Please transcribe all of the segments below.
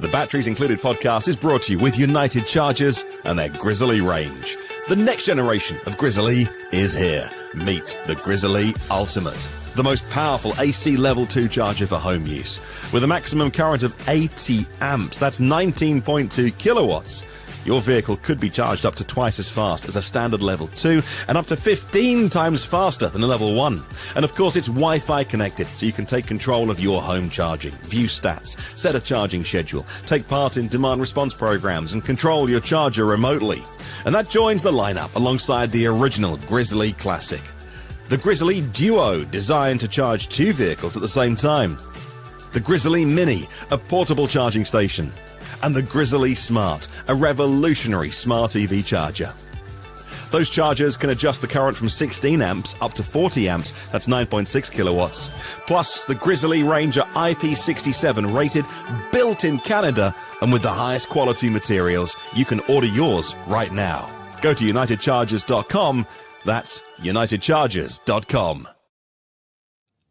The Batteries Included podcast is brought to you with United Chargers and their Grizzly range. The next generation of Grizzly is here. Meet the Grizzly Ultimate, the most powerful AC Level 2 charger for home use. With a maximum current of 80 amps, that's 19.2 kilowatts. Your vehicle could be charged up to twice as fast as a standard level 2 and up to 15 times faster than a level 1. And of course, it's Wi-Fi connected, so you can take control of your home charging, view stats, set a charging schedule, take part in demand response programs, and control your charger remotely. And that joins the lineup alongside the original Grizzly Classic. The Grizzly Duo, designed to charge two vehicles at the same time. The Grizzly Mini, a portable charging station. And the Grizzly Smart, a revolutionary smart EV charger. Those chargers can adjust the current from 16 amps up to 40 amps, that's 9.6 kilowatts. Plus, the Grizzly Ranger IP67 rated, built in Canada, and with the highest quality materials. You can order yours right now. Go to unitedchargers.com, that's unitedchargers.com.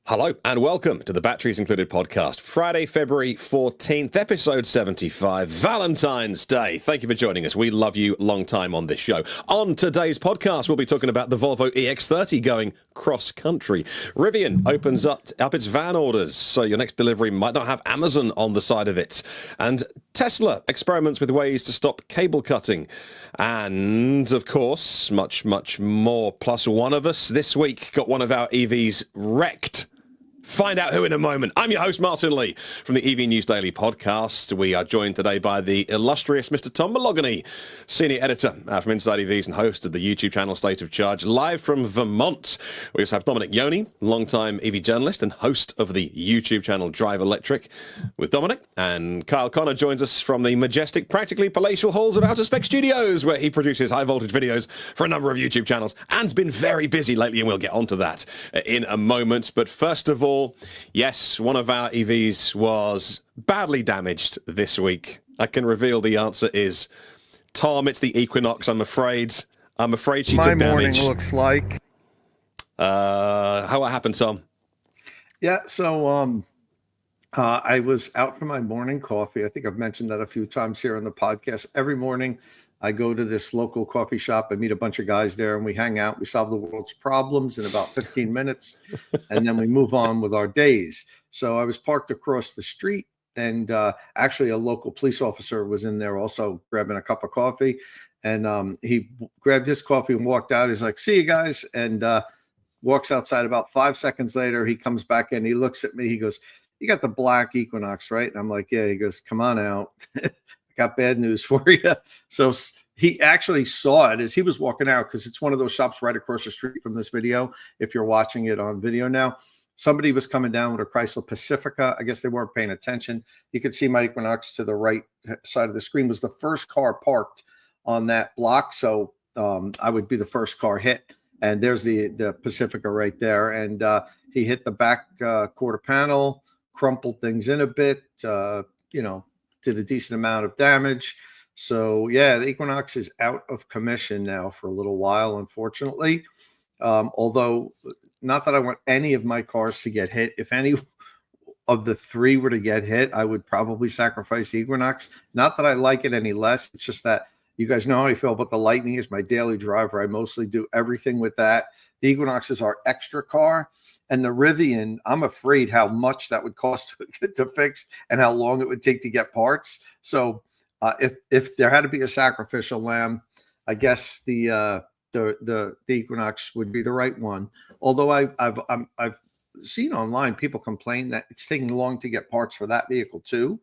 Hello and welcome to the Batteries Included podcast. Friday, February 14th, episode 75, Valentine's Day. Thank you for joining us. We love you long time on this show. On today's podcast, we'll be talking about the Volvo EX30 going cross-country. Rivian opens up its van orders, so your next delivery might not have Amazon on the side of it. And Tesla experiments with ways to stop cable cutting. And, of course, much, much more. Plus, one of us this week got one of our EVs wrecked. Find out who in a moment. I'm your host, Martin Lee, from the EV News Daily podcast. We are joined today by the illustrious Mr. Tom Malogany, senior editor from Inside EVs and host of the YouTube channel State of Charge, live from Vermont. We also have Dominic Yoni, longtime EV journalist and host of the YouTube channel Drive Electric with Dominic. And Kyle Connor joins us from the majestic, practically palatial halls of Outer Spec Studios, where he produces high-voltage videos for a number of YouTube channels and's been very busy lately, and we'll get onto that in a moment. But first of all, yes, one of our EVs was badly damaged this week. I can reveal the answer is Tom. It's the Equinox. I'm afraid she took damage. My morning looks like. How what happened, Tom? Yeah, so I was out for my morning coffee. I think I've mentioned that a few times here on the podcast. Every morning, I go to this local coffee shop. I meet a bunch of guys there, and we hang out. We solve the world's problems in about 15 minutes, and then we move on with our days. So I was parked across the street, and actually a local police officer was in there also grabbing a cup of coffee. And he grabbed his coffee and walked out. He's like, "See you guys," and walks outside. About 5 seconds later, he comes back in. He looks at me. He goes, "You got the black Equinox, right?" And I'm like, "Yeah." He goes, "Come on out. Got bad news for you." So he actually saw it as he was walking out, because it's one of those shops right across the street from this video. If you're watching it on video now, somebody was coming down with a Chrysler Pacifica. I guess they weren't paying attention. You could see my Equinox to the right side of the screen was the first car parked on that block. So I would be the first car hit. And there's the Pacifica right there. And he hit the back quarter panel, crumpled things in a bit, did a decent amount of damage. So yeah, the Equinox is out of commission now for a little while, unfortunately. Although not that I want any of my cars to get hit. If any of the three were to get hit, I would probably sacrifice the Equinox. Not that I like it any less. It's just that you guys know how I feel about the Lightning. Is my daily driver. I mostly do everything with that. The Equinox is our extra car. And the Rivian, I'm afraid how much that would cost to fix and how long it would take to get parts. So if there had to be a sacrificial lamb, I guess the Equinox would be the right one. Although I've seen online people complain that it's taking long to get parts for that vehicle too.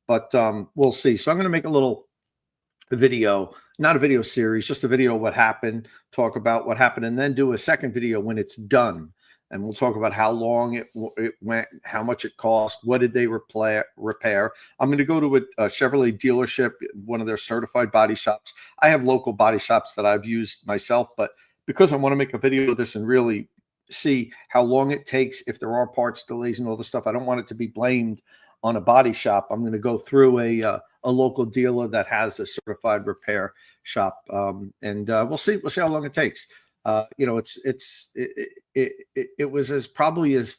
But we'll see. So I'm going to make a little video, not a video series, just a video of what happened, talk about what happened, and then do a second video when it's done. And we'll talk about how long it went, how much it cost, what did they repair. I'm going to go to a Chevrolet dealership, one of their certified body shops. I have local body shops that I've used myself, but because I want to make a video of this and really see how long it takes, if there are parts delays and all the stuff, I don't want it to be blamed on a body shop. I'm going to go through a local dealer that has a certified repair shop, and we'll see how long it takes. It was as probably as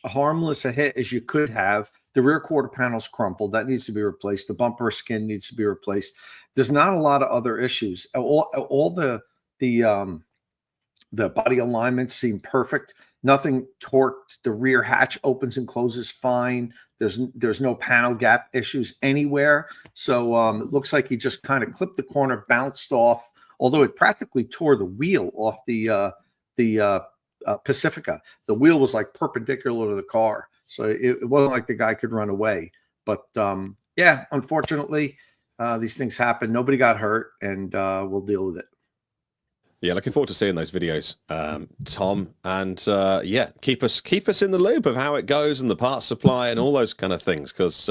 harmless a hit as you could have. The rear quarter panel's crumpled. That needs to be replaced. The bumper skin needs to be replaced. There's not a lot of other issues. All the body alignments seem perfect. Nothing torqued. The rear hatch opens and closes fine. There's no panel gap issues anywhere. So it looks like he just kind of clipped the corner, bounced off, although it practically tore the wheel off the Pacifica. The wheel was like perpendicular to the car. So it wasn't like the guy could run away. But yeah, unfortunately, these things happen. Nobody got hurt, and we'll deal with it. Yeah, looking forward to seeing those videos, Tom, and yeah, keep us in the loop of how it goes and the parts supply and all those kind of things, because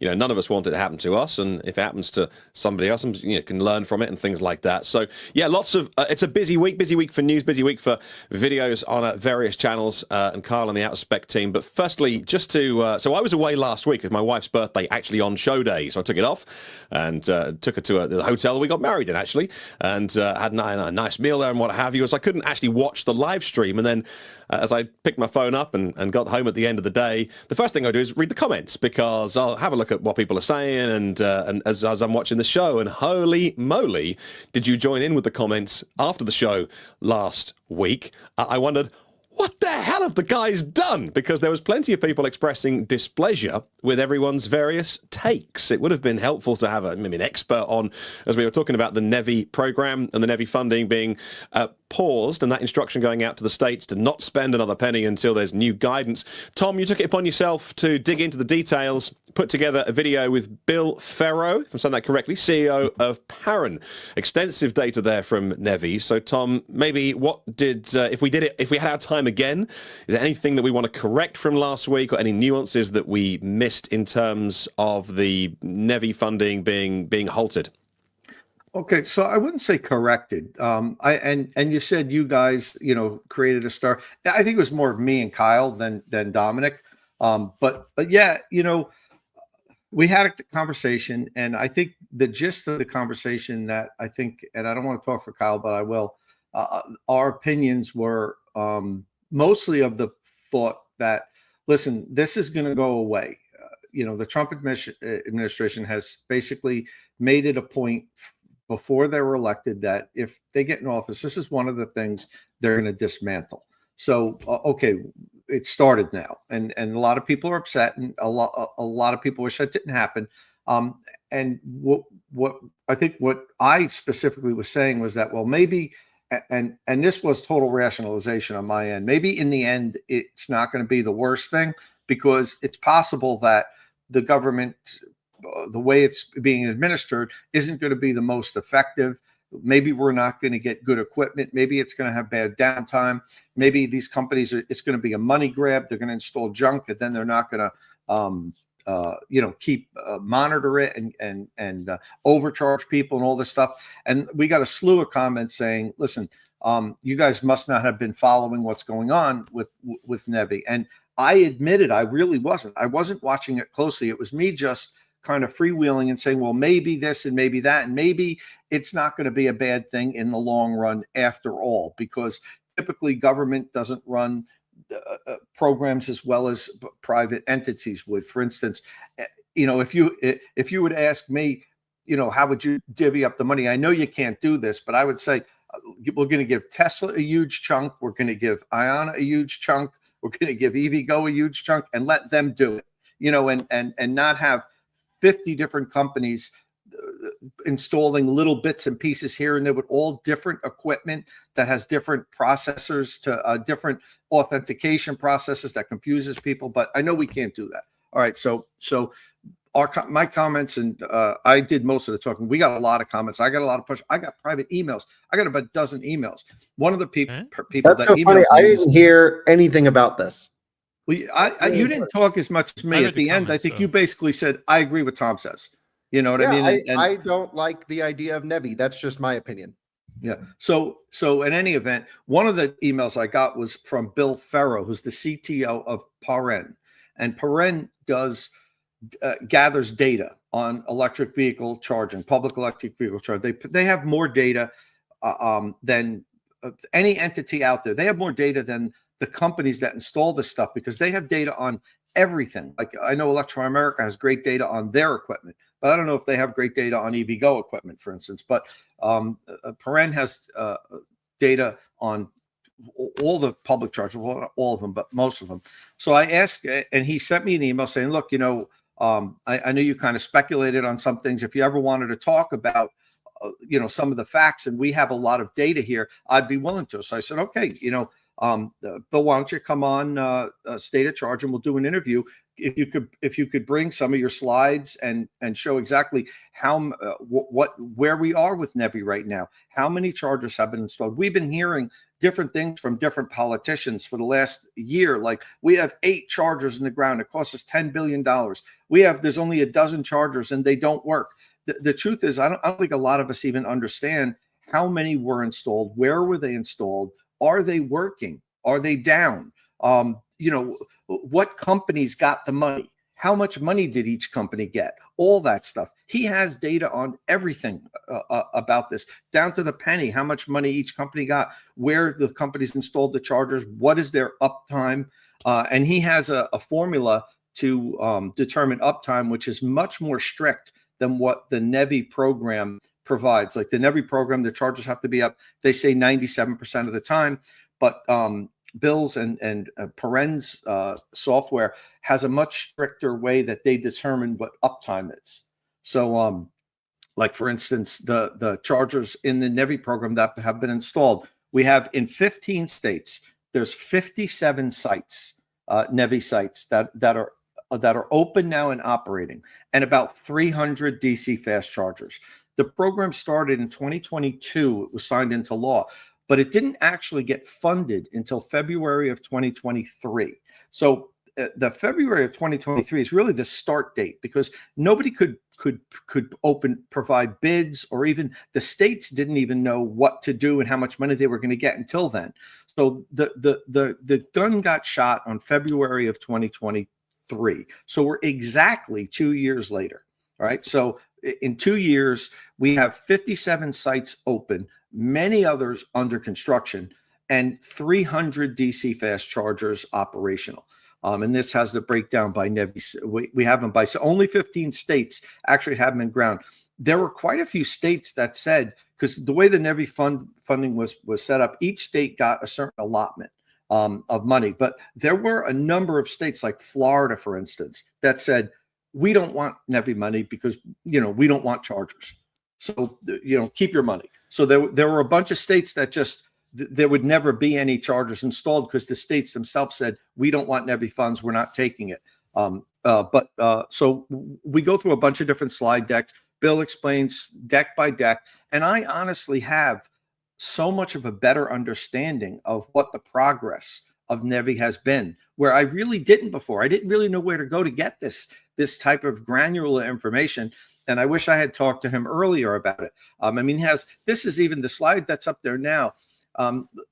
you know, none of us want it to happen to us, and if it happens to somebody else, you know, can learn from it and things like that. So yeah, lots of it's a busy week for news, busy week for videos on various channels, and Kyle and the Outer Spec team. But firstly, just to so I was away last week. It was my wife's birthday, actually on show day, so I took it off and took her to the hotel we got married in, actually, and had a nice meal there and what have you. So I couldn't actually watch the live stream, and then as I picked my phone up and got home at the end of the day, the first thing I do is read the comments, because I'll have a look at what people are saying, and as I'm watching the show, and holy moly, did you join in with the comments after the show last week? I wondered, what the hell have the guys done? Because there was plenty of people expressing displeasure with everyone's various takes. It would have been helpful to have an expert on, as we were talking about the NEVI program and the NEVI funding being paused, and that instruction going out to the states to not spend another penny until there's new guidance. Tom, you took it upon yourself to dig into the details, put together a video with Bill Ferro, if I'm saying that correctly, CEO of Parron. Extensive data there from NEVI. So Tom, maybe what did, if we had our time again, is there anything that we want to correct from last week, or any nuances that we missed in terms of the NEVI funding being halted? Okay, so I wouldn't say corrected. And you said you guys, you know, created a star. I think it was more of me and Kyle than Dominic. But yeah, you know, we had a conversation, and I think the gist of the conversation that I think, and I don't want to talk for Kyle, but I will. Our opinions were mostly of the thought that, listen, this is going to go away. You know, the Trump administration has basically made it a point before they were elected that if they get in office, this is one of the things they're going to dismantle. So, okay, it started now, and a lot of people are upset, and a lot of people wish that didn't happen. And what I think what I specifically was saying was that, well, maybe, and this was total rationalization on my end, maybe in the end it's not going to be the worst thing, because it's possible that the government, the way it's being administered, isn't going to be the most effective. Maybe we're not going to get good equipment. Maybe it's going to have bad downtime. Maybe these companies it's going to be a money grab. They're going to install junk, and then they're not going to, you know, keep monitor it and overcharge people and all this stuff. And we got a slew of comments saying, listen, you guys must not have been following what's going on with NEVI. And I admitted I really wasn't. I wasn't watching it closely. It was me just kind of freewheeling and saying, well, maybe this and maybe that, and maybe it's not going to be a bad thing in the long run after all, because typically government doesn't run programs as well as private entities would. For instance, you know, if you would ask me, you know, how would you divvy up the money? I know you can't do this, but I would say we're going to give Tesla a huge chunk. We're going to give Iona a huge chunk. We're going to give EVgo a huge chunk, and let them do it, you know, and not have 50 different companies installing little bits and pieces here and there with all different equipment that has different processors to different authentication processes that confuses people. But I know we can't do that. All right. So my comments, and I did most of the talking. We got a lot of comments. I got a lot of push. I got private emails. I got about a dozen emails. One of the people That's so funny. I didn't hear anything about this. Well, you didn't talk as much as me at the end. I think you basically said, I agree with Tom says. You know what I mean? I don't like the idea of NEVI. That's just my opinion. Yeah. So in any event, one of the emails I got was from Bill Ferro, who's the CTO of Parron. And Parron gathers data on electric vehicle charging, public electric vehicle charging. They have more data than any entity out there. They have more data than the companies that install this stuff, because they have data on everything. Like I know Electrify America has great data on their equipment, but I don't know if they have great data on EVgo equipment, for instance. But Perrin has data on all the public chargers, well, not all of them, but most of them. So I asked, and he sent me an email saying, look, I know you kind of speculated on some things. If you ever wanted to talk about, some of the facts, and we have a lot of data here, I'd be willing to. So I said, okay, Bill, why don't you come on State of Charge, and we'll do an interview. If you could bring some of your slides and show exactly how where we are with NEVI right now, how many chargers have been installed. We've been hearing different things from different politicians for the last year. Like we have 8 chargers in the ground. It costs us $10 billion. There's only a dozen chargers and they don't work. The truth is, I don't think a lot of us even understand how many were installed. Where were they installed? Are they working? Are they down? What companies got the money? How much money did each company get? All that stuff. He has data on everything about this, down to the penny, how much money each company got, where the companies installed the chargers, what is their uptime. And he has a formula to determine uptime, which is much more strict than what the NEVI program provides. Like the NEVI program, the chargers have to be up, they say 97% of the time, but Bill's and Perrin's software has a much stricter way that they determine what uptime is. So like for instance, the chargers in the NEVI program that have been installed, we have in 15 states, there's 57 sites, NEVI sites that are open now and operating, and about 300 DC fast chargers. The program started in 2022. It was signed into law, but it didn't actually get funded until February of 2023. So the February of 2023 is really the start date, because nobody could provide bids, or even the states didn't even know what to do and how much money they were going to get until then. So the gun got shot on February of 2023. So we're exactly 2 years later. All right. So in 2 years, we have 57 sites open, many others under construction, and 300 DC fast chargers operational. And this has the breakdown by NEVI. We have them by, so only 15 states actually have them in ground. There were quite a few states that said, because the way the NEVI funding was set up, each state got a certain allotment of money. But there were a number of states like Florida, for instance, that said, we don't want NEVI money because, we don't want chargers. So, keep your money. So there were a bunch of states that just, there would never be any chargers installed because the states themselves said, we don't want NEVI funds. We're not taking it. So we go through a bunch of different slide decks. Bill explains deck by deck. And I honestly have so much of a better understanding of what the progress of NEVI has been, where I really didn't before. I didn't really know where to go to get this type of granular information. And I wish I had talked to him earlier about it. This is even the slide that's up there now.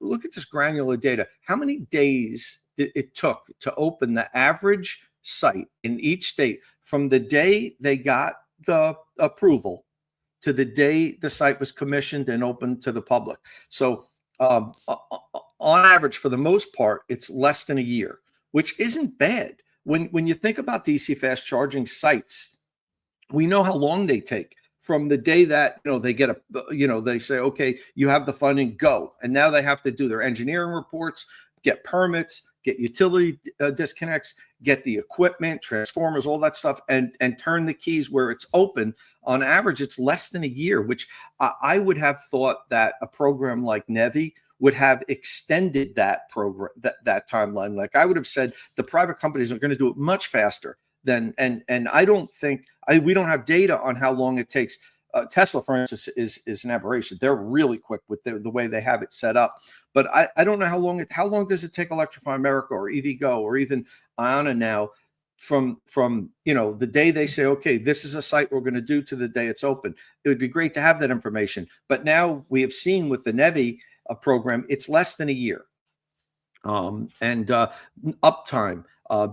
Look at this granular data. How many days did it took to open the average site in each state from the day they got the approval to the day the site was commissioned and opened to the public? So on average, for the most part, it's less than a year, which isn't bad. When you think about DC fast charging sites, we know how long they take from the day that they get they say, okay, you have the funding, go, and now they have to do their engineering reports, get permits, get utility disconnects, get the equipment, transformers, all that stuff, and turn the keys where it's open. On average, it's less than a year, which I would have thought that a program like NEVI would have extended that program, that timeline. Like I would have said, the private companies are going to do it much faster than, and I don't think, we don't have data on how long it takes. Tesla, for instance, is an aberration. They're really quick with the way they have it set up. But I don't know how long does it take Electrify America or EVgo or even Iona now from the day they say, okay, this is a site we're going to do, to the day it's open. It would be great to have that information. But now we have seen with the NEVI program, it's less than a year. And uptime.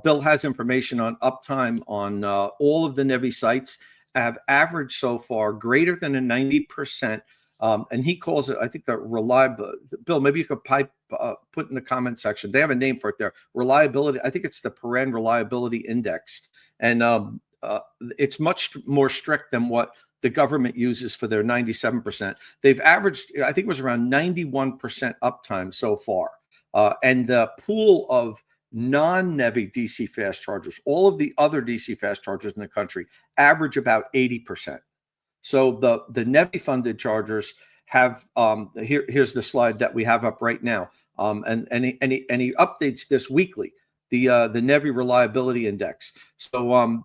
Bill has information on uptime on all of the NEVI sites. Have averaged so far greater than a 90%. And he calls it, I think, the reliable. Bill, maybe you could put in the comment section. They have a name for it there. Reliability. I think it's the Paren Reliability Index, and it's much more strict than what the government uses for their 97%. They've averaged, I think it was around 91% uptime so far. And the pool of non-NEVI DC fast chargers, all of the other DC fast chargers in the country, average about 80%. So the NEVI funded chargers have, here's the slide that we have up right now. And he updates this weekly, the NEVI Reliability Index. So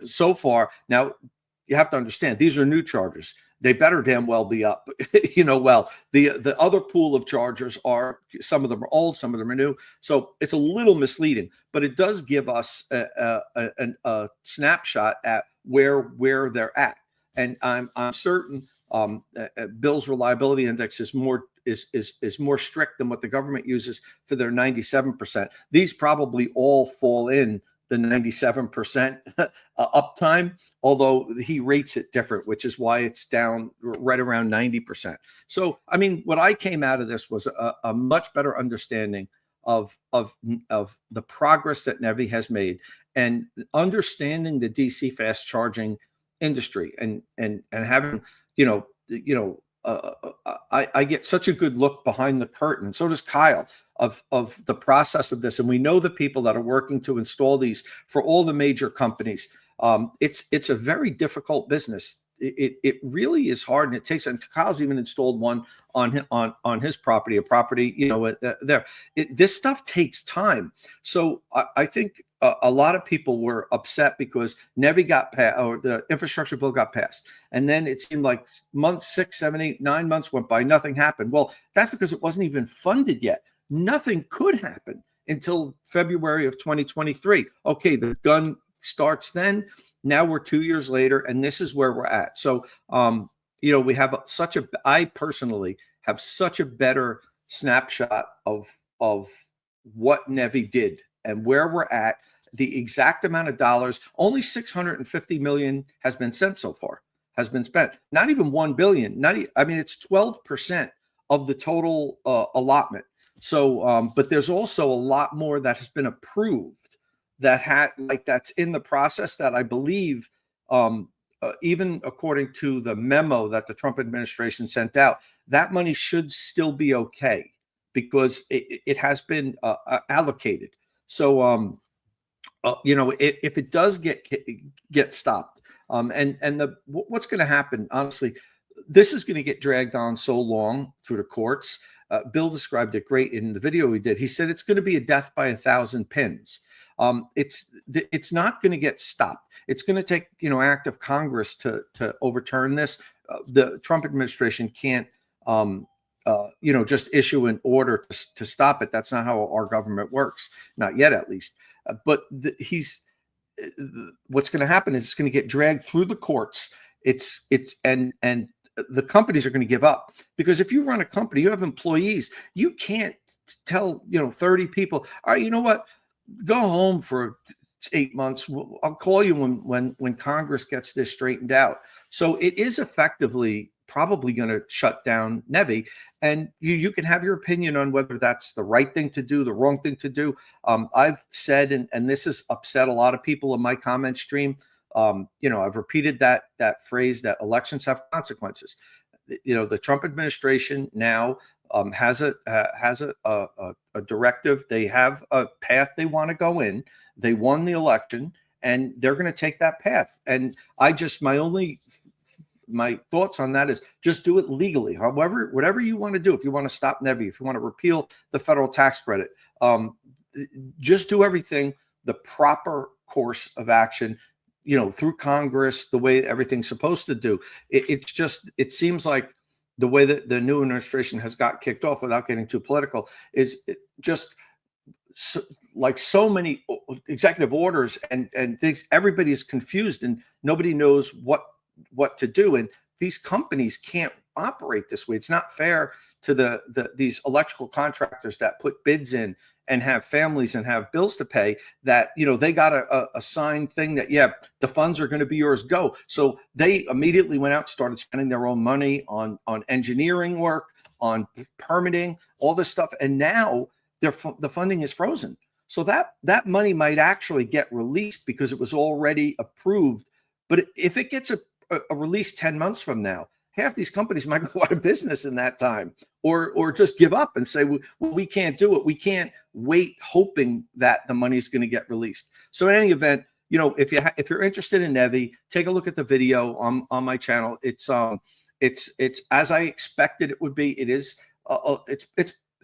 so far, now you have to understand, these are new chargers. They better damn well be up. Well, the other pool of chargers are, some of them are old, some of them are new. So it's a little misleading, but it does give us a snapshot at where they're at. And I'm certain Bill's reliability index is more strict than what the government uses for their 97%. These probably all fall in the 97% uptime, although he rates it different, which is why it's down right around 90%. So, I mean, what I came out of this was a much better understanding of the progress that NEVI has made, and understanding the DC fast charging industry, and having, I get such a good look behind the curtain, and so does Kyle, of the process of this. And we know the people that are working to install these for all the major companies. It's a very difficult business. It really is hard, and it takes, and Kyle's even installed one on his property, there. This stuff takes time. So I think a lot of people were upset because NEVI got passed, or the infrastructure bill got passed, and then it seemed like months, 6, 7, 8, 9 months went by, nothing happened. Well, that's because it wasn't even funded yet. Nothing could happen until February of 2023. Okay, the gun starts then. Now we're 2 years later, and this is where we're at. So, we have I personally have such a better snapshot of what NEVI did and where we're at, the exact amount of dollars. Only $650 million has been spent so far, Not even $1 billion. It's 12% of the total allotment. So, but there's also a lot more that has been approved that's in the process, that I believe, even according to the memo that the Trump administration sent out, that money should still be okay, because it has been allocated. So, if it does get stopped, what's going to happen, honestly, this is going to get dragged on so long through the courts. Bill described it great in the video he did. He said it's going to be a death by 1,000 pins. It's not going to get stopped. It's going to take, act of Congress to overturn this. The Trump administration can't, just issue an order to stop it. That's not how our government works, not yet, at least. But what's going to happen is it's going to get dragged through the courts. And the companies are going to give up, because if you run a company, you have employees, you can't tell 30 people, all right, you know what, go home for 8 months. I'll call you when Congress gets this straightened out. So it is effectively probably going to shut down NEVI, and you can have your opinion on whether that's the right thing to do, the wrong thing to do. I've said, and this has upset a lot of people in my comment stream, I've repeated that phrase, that elections have consequences. The Trump administration now has a directive. They have a path they want to go in. They won the election, and they're going to take that path. And my thoughts on that is just do it legally. However, whatever you want to do, if you want to stop NEVI, if you want to repeal the federal tax credit, just do everything the proper course of action, through Congress, the way everything's supposed to do. It seems like the way that the new administration has got kicked off, without getting too political, is just like so many executive orders and things. Everybody is confused, and nobody knows what to do. And these companies can't operate this way. It's not fair to these electrical contractors that put bids in and have families and have bills to pay, that they got a signed thing that, yeah, the funds are going to be yours, go. So they immediately went out and started spending their own money on engineering work, on permitting, all this stuff. And now the funding is frozen. So that money might actually get released because it was already approved. But if it gets a release 10 months from now, half these companies might go out of business in that time, or just give up and say, well, we can't do it. We can't wait hoping that the money is going to get released. So in any event, you know, if you're interested in NEVI, take a look at the video on my channel. It's as I expected it would be. It is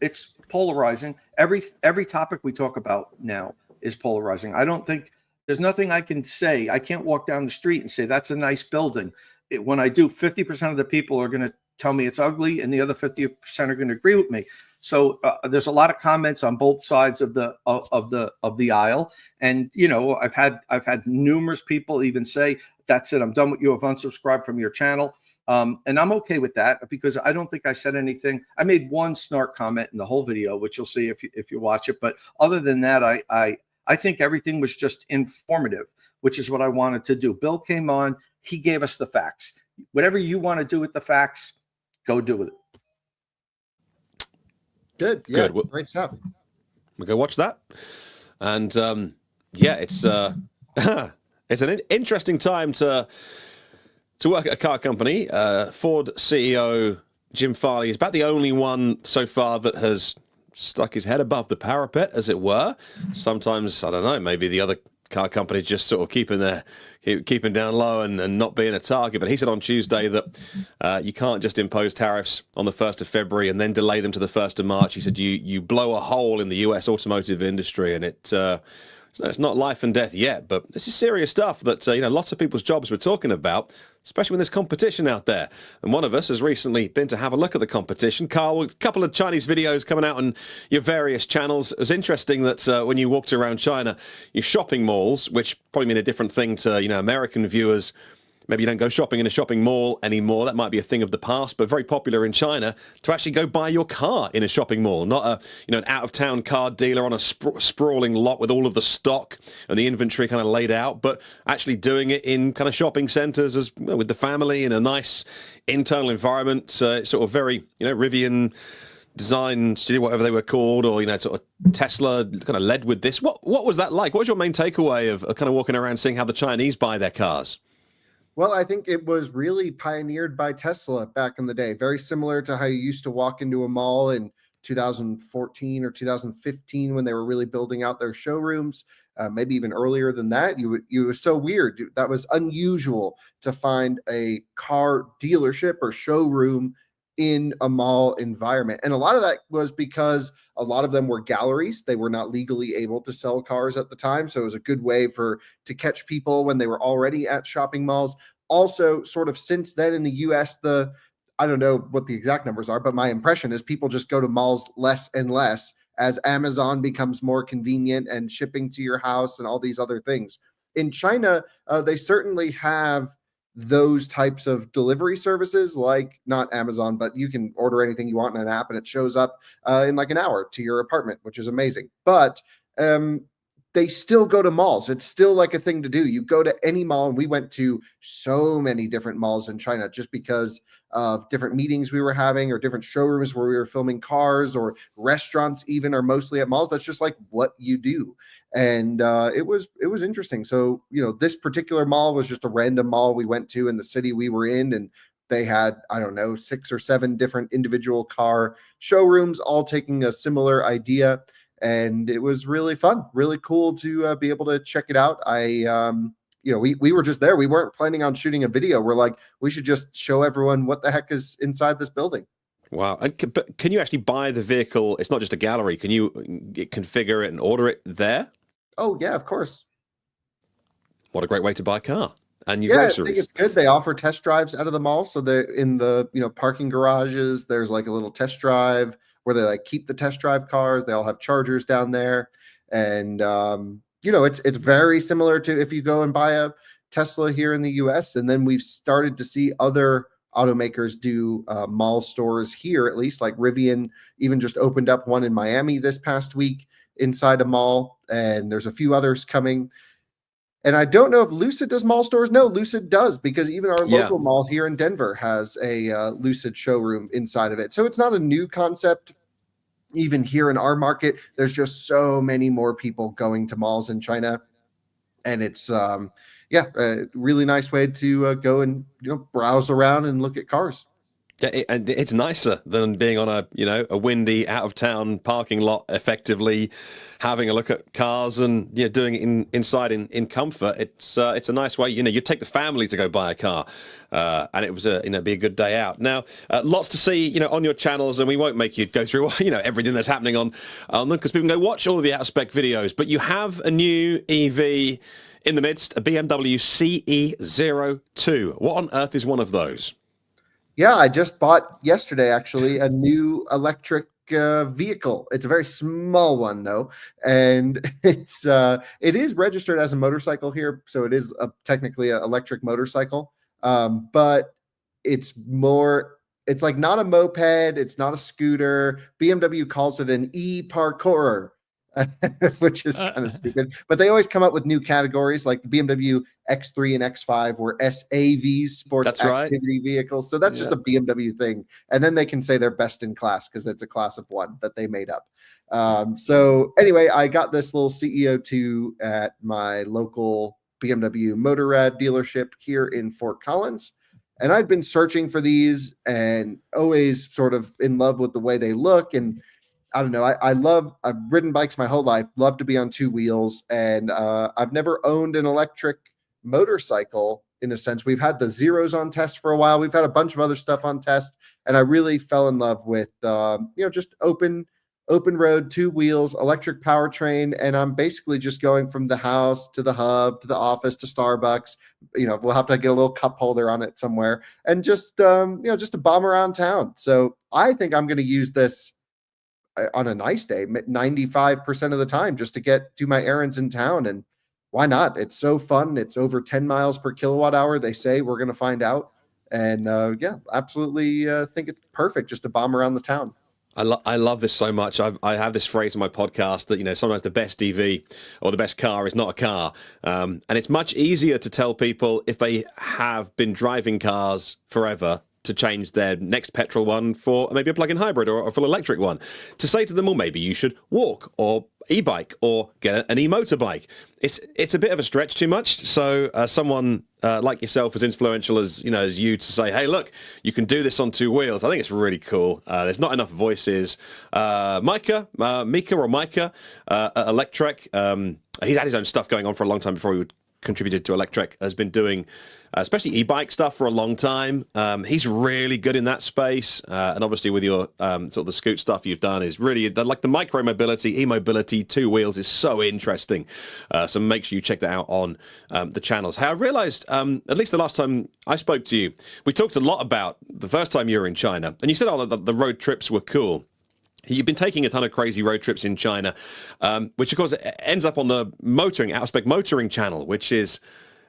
it's polarizing. Every topic we talk about now is polarizing. I don't think there's nothing I can say. I can't walk down the street and say that's a nice building. When I do, 50% of the people are going to tell me it's ugly, and the other 50% are going to agree with me. So there's a lot of comments on both sides of the aisle, and you know, I've had numerous people even say, "That's it, I'm done with you. I've unsubscribed from your channel," and I'm okay with that because I don't think I said anything. I made one snark comment in the whole video, which you'll see if you watch it. But other than that, I think everything was just informative, which is what I wanted to do. Bill came on. He gave us the facts. Whatever you want to do with the facts, go do with it. Good. Yeah, Good. great stuff. We'll go watch that. And yeah, it's it's an interesting time to work at a car company. Ford CEO Jim Farley is about the only one so far that has stuck his head above the parapet, as it were. Sometimes, I don't know, maybe the other car companies just sort of keeping down low and not being a target. But he said on Tuesday that you can't just impose tariffs on the 1st of February and then delay them to the 1st of March. He said you blow a hole in the US automotive industry, and it's not life and death yet, but this is serious stuff that you know, lots of people's jobs we're talking about, especially when there's competition out there. And one of us has recently been to have a look at the competition. Carl, a couple of Chinese videos coming out on your various channels. It was interesting that when you walked around China, your shopping malls, which probably mean a different thing to, you know, American viewers. Maybe you don't go shopping in a shopping mall anymore. That might be a thing of the past, but very popular in China to actually go buy your car in a shopping mall, not an out-of-town car dealer on a sprawling lot with all of the stock and the inventory kind of laid out, but actually doing it in kind of shopping centres as well, with the family in a nice internal environment. Sort of very, you know, Rivian design studio, whatever they were called, or, you know, sort of Tesla kind of led with this. What was that like? What was your main takeaway of kind of walking around seeing how the Chinese buy their cars? Well, I think it was really pioneered by Tesla back in the day. Very similar to how you used to walk into a mall in 2014 or 2015 when they were really building out their showrooms. Maybe even earlier than that. You was so weird. That was unusual to find a car dealership or showroom in a mall environment. And a lot of that was because a lot of them were galleries. They were not legally able to sell cars at the time. So it was a good way to catch people when they were already at shopping malls. Also, sort of since then in the US, I don't know what the exact numbers are, but my impression is people just go to malls less and less as Amazon becomes more convenient and shipping to your house and all these other things. In China, they certainly have those types of delivery services, like not Amazon, but you can order anything you want in an app and it shows up in like an hour to your apartment, which is amazing. But they still go to malls. It's still like a thing to do. You go to any mall, and we went to so many different malls in China just because of different meetings we were having or different showrooms where we were filming cars, or restaurants even are mostly at malls. That's just like what you do. And it was interesting. So, you know, this particular mall was just a random mall we went to in the city we were in, and they had, I don't know, 6 or 7 different individual car showrooms, all taking a similar idea. And it was really fun, really cool to be able to check it out. We were just there. We weren't planning on shooting a video. We're like, we should just show everyone what the heck is inside this building. Wow. And can you actually buy the vehicle? It's not just a gallery. Can you configure it and order it there? Oh, yeah, of course. What a great way to buy a car and your groceries. groceries. I think it's good. They offer test drives out of the mall. So they're in the, parking garages. There's like a little test drive where they like keep the test drive cars. They all have chargers down there. And, it's very similar to if you go and buy a Tesla here in the US. And then we've started to see other automakers do mall stores here, at least, like Rivian even just opened up one in Miami this past week inside a mall. And there's a few others coming. And I don't know if Lucid does mall stores. No, Lucid does, because even our Yeah. local mall here in Denver has a Lucid showroom inside of it. So it's not a new concept. Even here in our market, there's just so many more people going to malls in China. And it's, a really nice way to go and, browse around and look at cars. Yeah, and it's nicer than being on a windy out of town parking lot, effectively having a look at cars and doing it inside in comfort. It's a nice way. You take the family to go buy a car, and it was be a good day out. Now, lots to see on your channels, and we won't make you go through everything that's happening on them, because people can go watch all of the out of spec videos. But you have a new EV in the midst, a BMW CE02. What on earth is one of those? Yeah, I just bought yesterday, actually, a new electric vehicle. It's a very small one, though, and it is registered as a motorcycle here, so it is technically an electric motorcycle. But it's like not a moped, it's not a scooter. BMW calls it an e-parkourer. Which is kind of stupid, but they always come up with new categories, like the BMW X3 and X5 were SAVs, sports activity vehicles. So that's just a BMW thing. And then they can say they're best in class because it's a class of one that they made up. So anyway, I got this little CEO2 at my local BMW Motorrad dealership here in Fort Collins. And I'd been searching for these and always sort of in love with the way they look. And I don't know. I've ridden bikes my whole life, love to be on two wheels. And I've never owned an electric motorcycle in a sense. We've had the Zeros on test for a while. We've had a bunch of other stuff on test. And I really fell in love with, just open road, two wheels, electric powertrain. And I'm basically just going from the house to the hub, to the office, to Starbucks. We'll have to get a little cup holder on it somewhere and just to bomb around town. So I think I'm going to use this on a nice day, 95% of the time, just to do my errands in town. And why not? It's so fun. It's over 10 miles per kilowatt hour, they say. We're going to find out. And absolutely think it's perfect just to bomb around the town. I love this so much. I have this phrase in my podcast that, sometimes the best EV or the best car is not a car. And it's much easier to tell people if they have been driving cars forever to change their next petrol one for maybe a plug-in hybrid or a full electric one. To say to them, well, maybe you should walk or e-bike or get an e-motorbike. It's a bit of a stretch too much. So someone like yourself, as influential as you, to say, hey, look, you can do this on two wheels. I think it's really cool. There's not enough voices. Micah, Electrek. He's had his own stuff going on for a long time before he would contributed to Electrek, has been doing especially e-bike stuff for a long time. He's really good in that space, and obviously with your sort of the scoot stuff you've done is really like the micro mobility, e-mobility, two wheels is so interesting. So make sure you check that out on the channels. Hey, I realized at least the last time I spoke to you, we talked a lot about the first time you were in China, and you said the road trips were cool. You've been taking a ton of crazy road trips in China, which of course ends up on the out-of-spec motoring channel, which is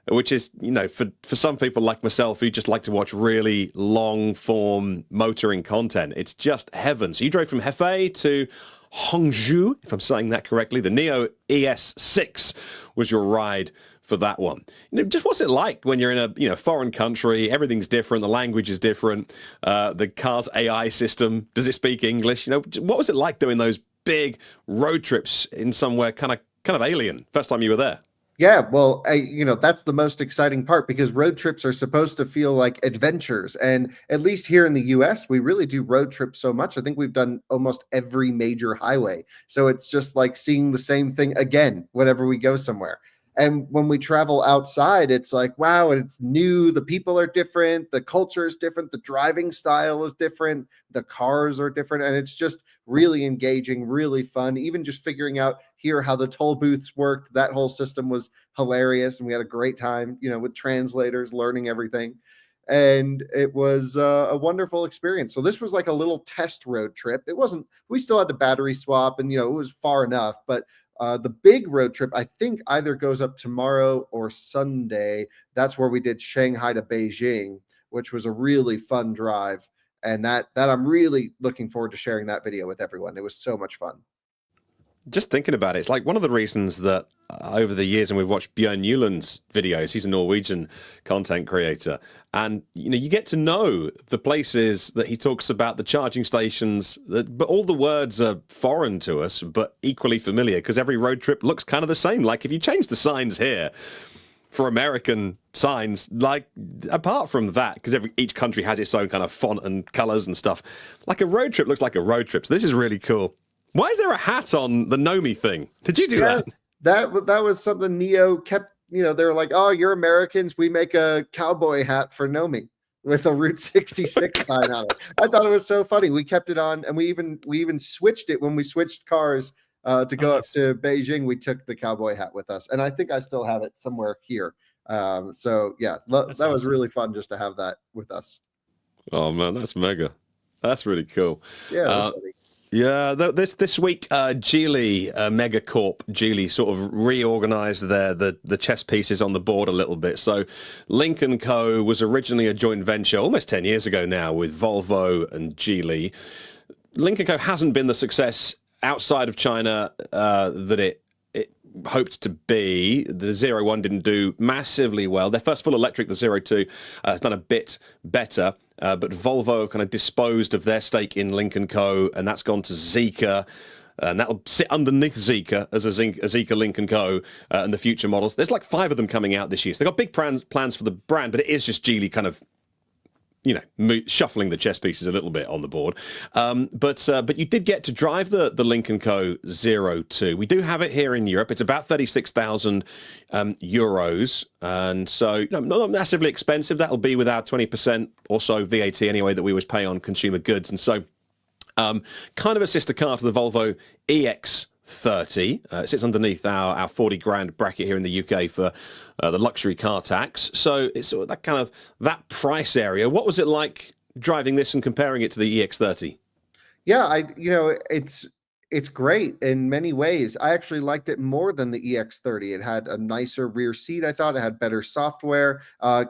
for some people like myself who just like to watch really long-form motoring content, it's just heaven. So you drove from Hefei to Hangzhou, if I'm saying that correctly. The Neo ES6 was your ride for that one. Just what's it like when you're in a foreign country? Everything's different. The language is different. The car's AI system, does it speak English? What was it like doing those big road trips in somewhere kind of alien? First time you were there. Yeah, well, that's the most exciting part, because road trips are supposed to feel like adventures. And at least here in the US, we really do road trips so much. I think we've done almost every major highway. So it's just like seeing the same thing again whenever we go somewhere. And when we travel outside, it's like, wow, it's new. The people are different. The culture is different. The driving style is different. The cars are different. And it's just really engaging, really fun. Even just figuring out here how the toll booths worked. That whole system was hilarious. And we had a great time, with translators, learning everything. And it was a wonderful experience. So this was like a little test road trip. We still had to battery swap, and, it was far enough, but the big road trip, I think, either goes up tomorrow or Sunday. That's where we did Shanghai to Beijing, which was a really fun drive. And that I'm really looking forward to sharing that video with everyone. It was so much fun. just thinking about it, it's like one of the reasons that over the years, and we've watched Björn Newland's videos, he's a Norwegian content creator, and you get to know the places that he talks about, the charging stations, but all the words are foreign to us, but equally familiar, because every road trip looks kind of the same. Like if you change the signs here for American signs, like apart from that, because each country has its own kind of font and colors and stuff, like a road trip looks like a road trip. So this is really cool. Why is there a hat on the NEVI thing? Did you do that? That was something Neo kept, they were like, oh, you're Americans. We make a cowboy hat for NEVI with a Route 66 sign on it. I thought it was so funny. We kept it on, and we even switched it when we switched cars to go up to Beijing. We took the cowboy hat with us, and I think I still have it somewhere here. So yeah, that was really fun just to have that with us. Oh man, that's mega. That's really cool. Yeah. Yeah, this week, Geely, Megacorp Geely, sort of reorganized the chess pieces on the board a little bit. So Lynk Co was originally a joint venture almost 10 years ago now with Volvo and Geely. Lynk Co hasn't been the success outside of China that it hoped to be. The 01 didn't do massively well. Their first full electric, the 02, has done a bit better. But Volvo kind of disposed of their stake in Lynk Co, and that's gone to Zeekr, and that'll sit underneath Zeekr as a Zeekr Lynk Co and the future models. There's like 5 of them coming out this year. So they've got big plans for the brand, but it is just Geely kind of, shuffling the chess pieces a little bit on the board. But you did get to drive the Lynk Co 02. We do have it here in Europe. It's about 36,000 euros. And so not massively expensive. That'll be with our 20% or so VAT anyway that we always pay on consumer goods. And so kind of a sister car to the Volvo EX30. It sits underneath our 40 grand bracket here in the UK for the luxury car tax. So it's sort of that kind of that price area. What was it like driving this and comparing it to the EX30? Yeah, it's great in many ways. I actually liked it more than the EX30. It had a nicer rear seat. I thought it had better software.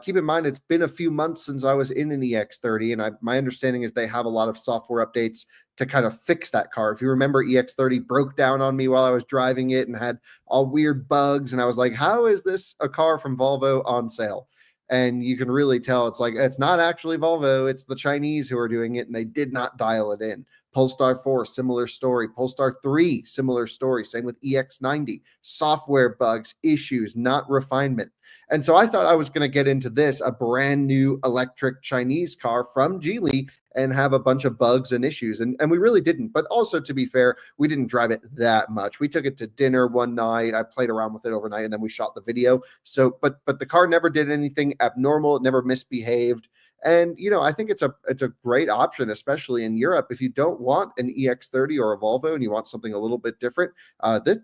Keep in mind, it's been a few months since I was in an EX30, and my understanding is they have a lot of software updates to kind of fix that car. If you remember, EX30 broke down on me while I was driving it and had all weird bugs, and I was like, how is this a car from Volvo on sale? And you can really tell it's not actually Volvo, it's the Chinese who are doing it, and they did not dial it in. Polestar 4, similar story. Polestar 3, similar story. Same with EX90. Software bugs, issues, not refinement. And so I thought I was going to get into this, a brand new electric Chinese car from Geely, and have a bunch of bugs and issues. And we really didn't. But also, to be fair, we didn't drive it that much. We took it to dinner one night. I played around with it overnight, and then we shot the video. So, but the car never did anything abnormal. It never misbehaved. And, I think it's a great option, especially in Europe. If you don't want an EX30 or a Volvo and you want something a little bit different,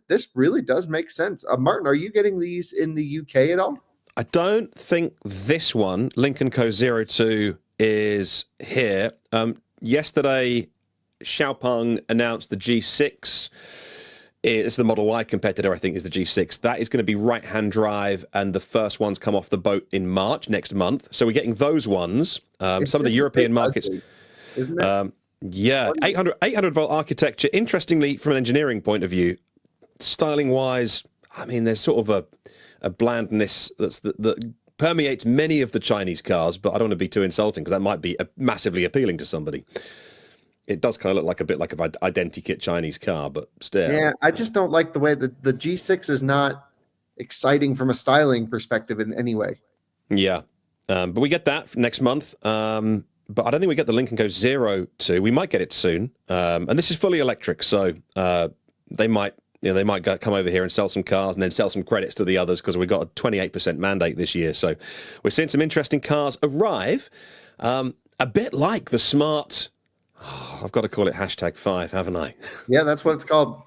this really does make sense. Martin, are you getting these in the UK at all? I don't think this one, Lynk Co 02, is here. Yesterday, Xiaopeng announced the G6. It's the Model Y competitor, I think, is the G6. That is going to be right-hand drive, and the first ones come off the boat in March next month. So we're getting those ones. Some of the European markets, isn't it? Yeah, 800 volt architecture. Interestingly, from an engineering point of view, styling-wise, I mean, there's sort of a blandness that permeates many of the Chinese cars, but I don't want to be too insulting because that might be massively appealing to somebody. It does kind of look like a bit like an identikit Chinese car, but still. Yeah, I just don't like the way that the G6 is not exciting from a styling perspective in any way. Yeah, but we get that next month. But I don't think we get the Lynk Co 02. We might get it soon. And this is fully electric, so they might come over here and sell some cars and then sell some credits to the others because we've got a 28% mandate this year. So we're seeing some interesting cars arrive, a bit like the smart. Oh, I've got to call it #5, haven't I? Yeah, that's what it's called.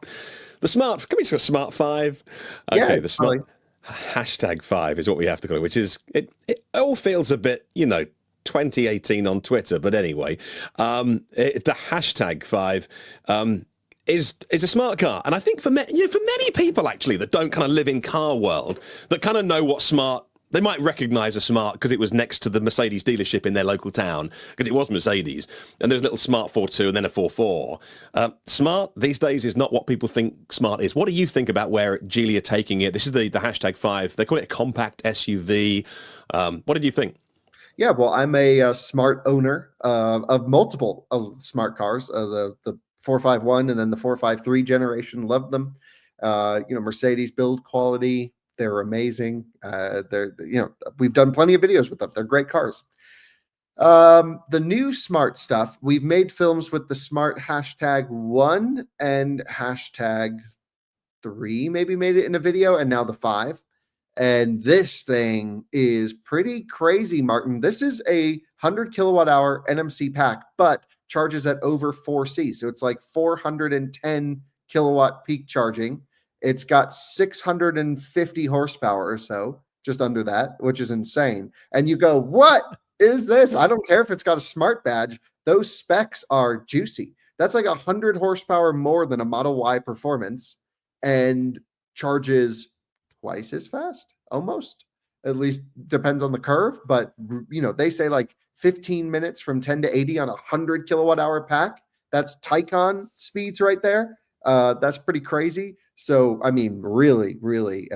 The smart. Can we say Smart 5? Okay, yeah, the smart #5 is what we have to call it, which is it all feels a bit, 2018 on Twitter, but anyway, the #5 is a smart car, and I think for many people actually that don't kind of live in car world, that kind of know what smart They might recognize a Smart because it was next to the Mercedes dealership in their local town, because it was Mercedes, and there's a little Smart 4.2 and then a 4.4. Smart these days is not what people think Smart is. What do you think about where Geely are taking it? This is the hashtag 5. They call it a compact SUV. What did you think? Yeah, well, I'm a Smart owner of multiple Smart cars, the 451 and then the 453 generation. Love them. Mercedes build quality. They're amazing. We've done plenty of videos with them. They're great cars. The new Smart stuff, we've made films with the Smart hashtag 1 and hashtag 3, maybe made it in a video, and now the 5. And this thing is pretty crazy, Martin. This is a 100 kilowatt hour NMC pack, but charges at over 4C. So it's like 410 kilowatt peak charging. It's got 650 horsepower or so, just under that, which is insane. And you go, what is this? I don't care if it's got a Smart badge. Those specs are juicy. That's like 100 horsepower more than a Model Y Performance and charges twice as fast, almost. At least depends on the curve. But, they say like 15 minutes from 10 to 80 on a 100 kilowatt hour pack. That's Taycan speeds right there. That's pretty crazy. So, I mean, really, really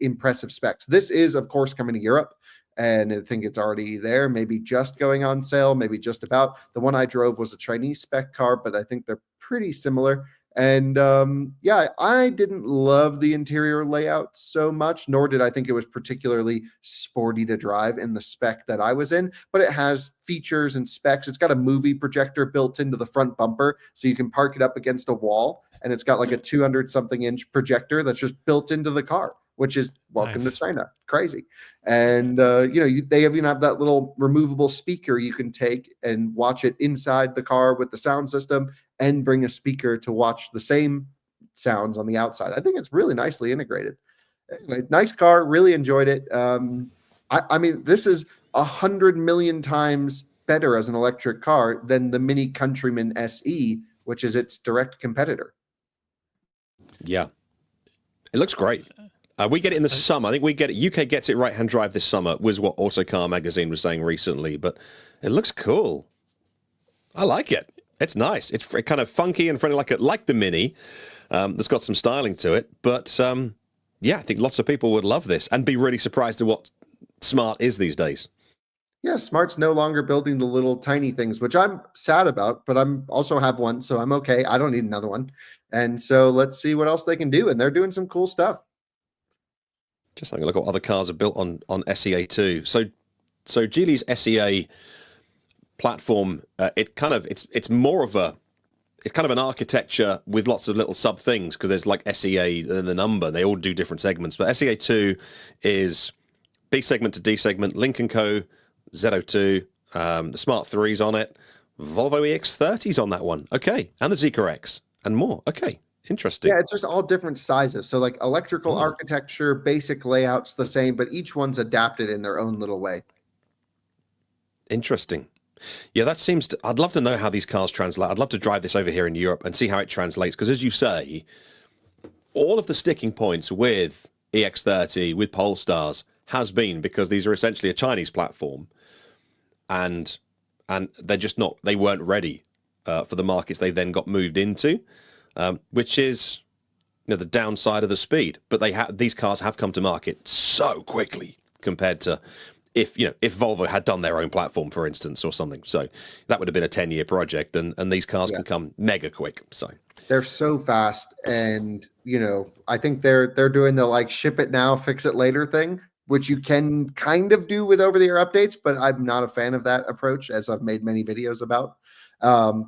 impressive specs. This is, of course, coming to Europe, and I think it's already there, maybe just going on sale, maybe just about. The one I drove was a Chinese spec car, but I think they're pretty similar. And I didn't love the interior layout so much, nor did I think it was particularly sporty to drive in the spec that I was in, but it has features and specs. It's got a movie projector built into the front bumper, so you can park it up against a wall, and it's got like a 200-something inch projector that's just built into the car, which is welcome to China. Crazy. And, they even have that little removable speaker you can take and watch it inside the car with the sound system and bring a speaker to watch the same sounds on the outside. I think it's really nicely integrated. Anyway, nice car. Really enjoyed it. I mean, this is 100 million times better as an electric car than the Mini Countryman SE, which is its direct competitor. Yeah. It looks great. We get it in the summer. I think we get it. UK gets it right-hand drive this summer, was what Autocar magazine was saying recently. But it looks cool. I like it. It's nice. It's kind of funky and friendly, like the Mini. That's got some styling to it. But I think lots of people would love this and be really surprised at what Smart is these days. Yeah, Smart's no longer building the little tiny things, which I'm sad about, but I'm also have one, so I'm okay. I don't need another one. And so let's see what else they can do. And they're doing some cool stuff. Just having a look at what other cars are built on SEA2. So Geely's SEA platform, it's more of it's kind of an architecture with lots of little sub things, because there's like SEA and the number. They all do different segments. But SEA2 is B segment to D segment, Lynk Co, Z02, the Smart 3's on it, Volvo EX30's on that one. Okay. And the Zeekr X and more. Okay. Interesting. Yeah, it's just all different sizes. So like electrical architecture, basic layouts the same, but each one's adapted in their own little way. Interesting. Yeah, that seems to, I'd love to know how these cars translate. I'd love to drive this over here in Europe and see how it translates. Because as you say, all of the sticking points with EX30, with Polestars, has been because these are essentially a Chinese platform. And they're just not, they weren't ready for the markets they then got moved into. Which is, the downside of the speed. But these cars have come to market so quickly compared to if Volvo had done their own platform, for instance, or something. So that would have been a 10-year project, and these cars can come mega quick. So they're so fast, and I think they're doing the like ship it now, fix it later thing, which you can kind of do with over-the-air updates, but I'm not a fan of that approach, as I've made many videos about.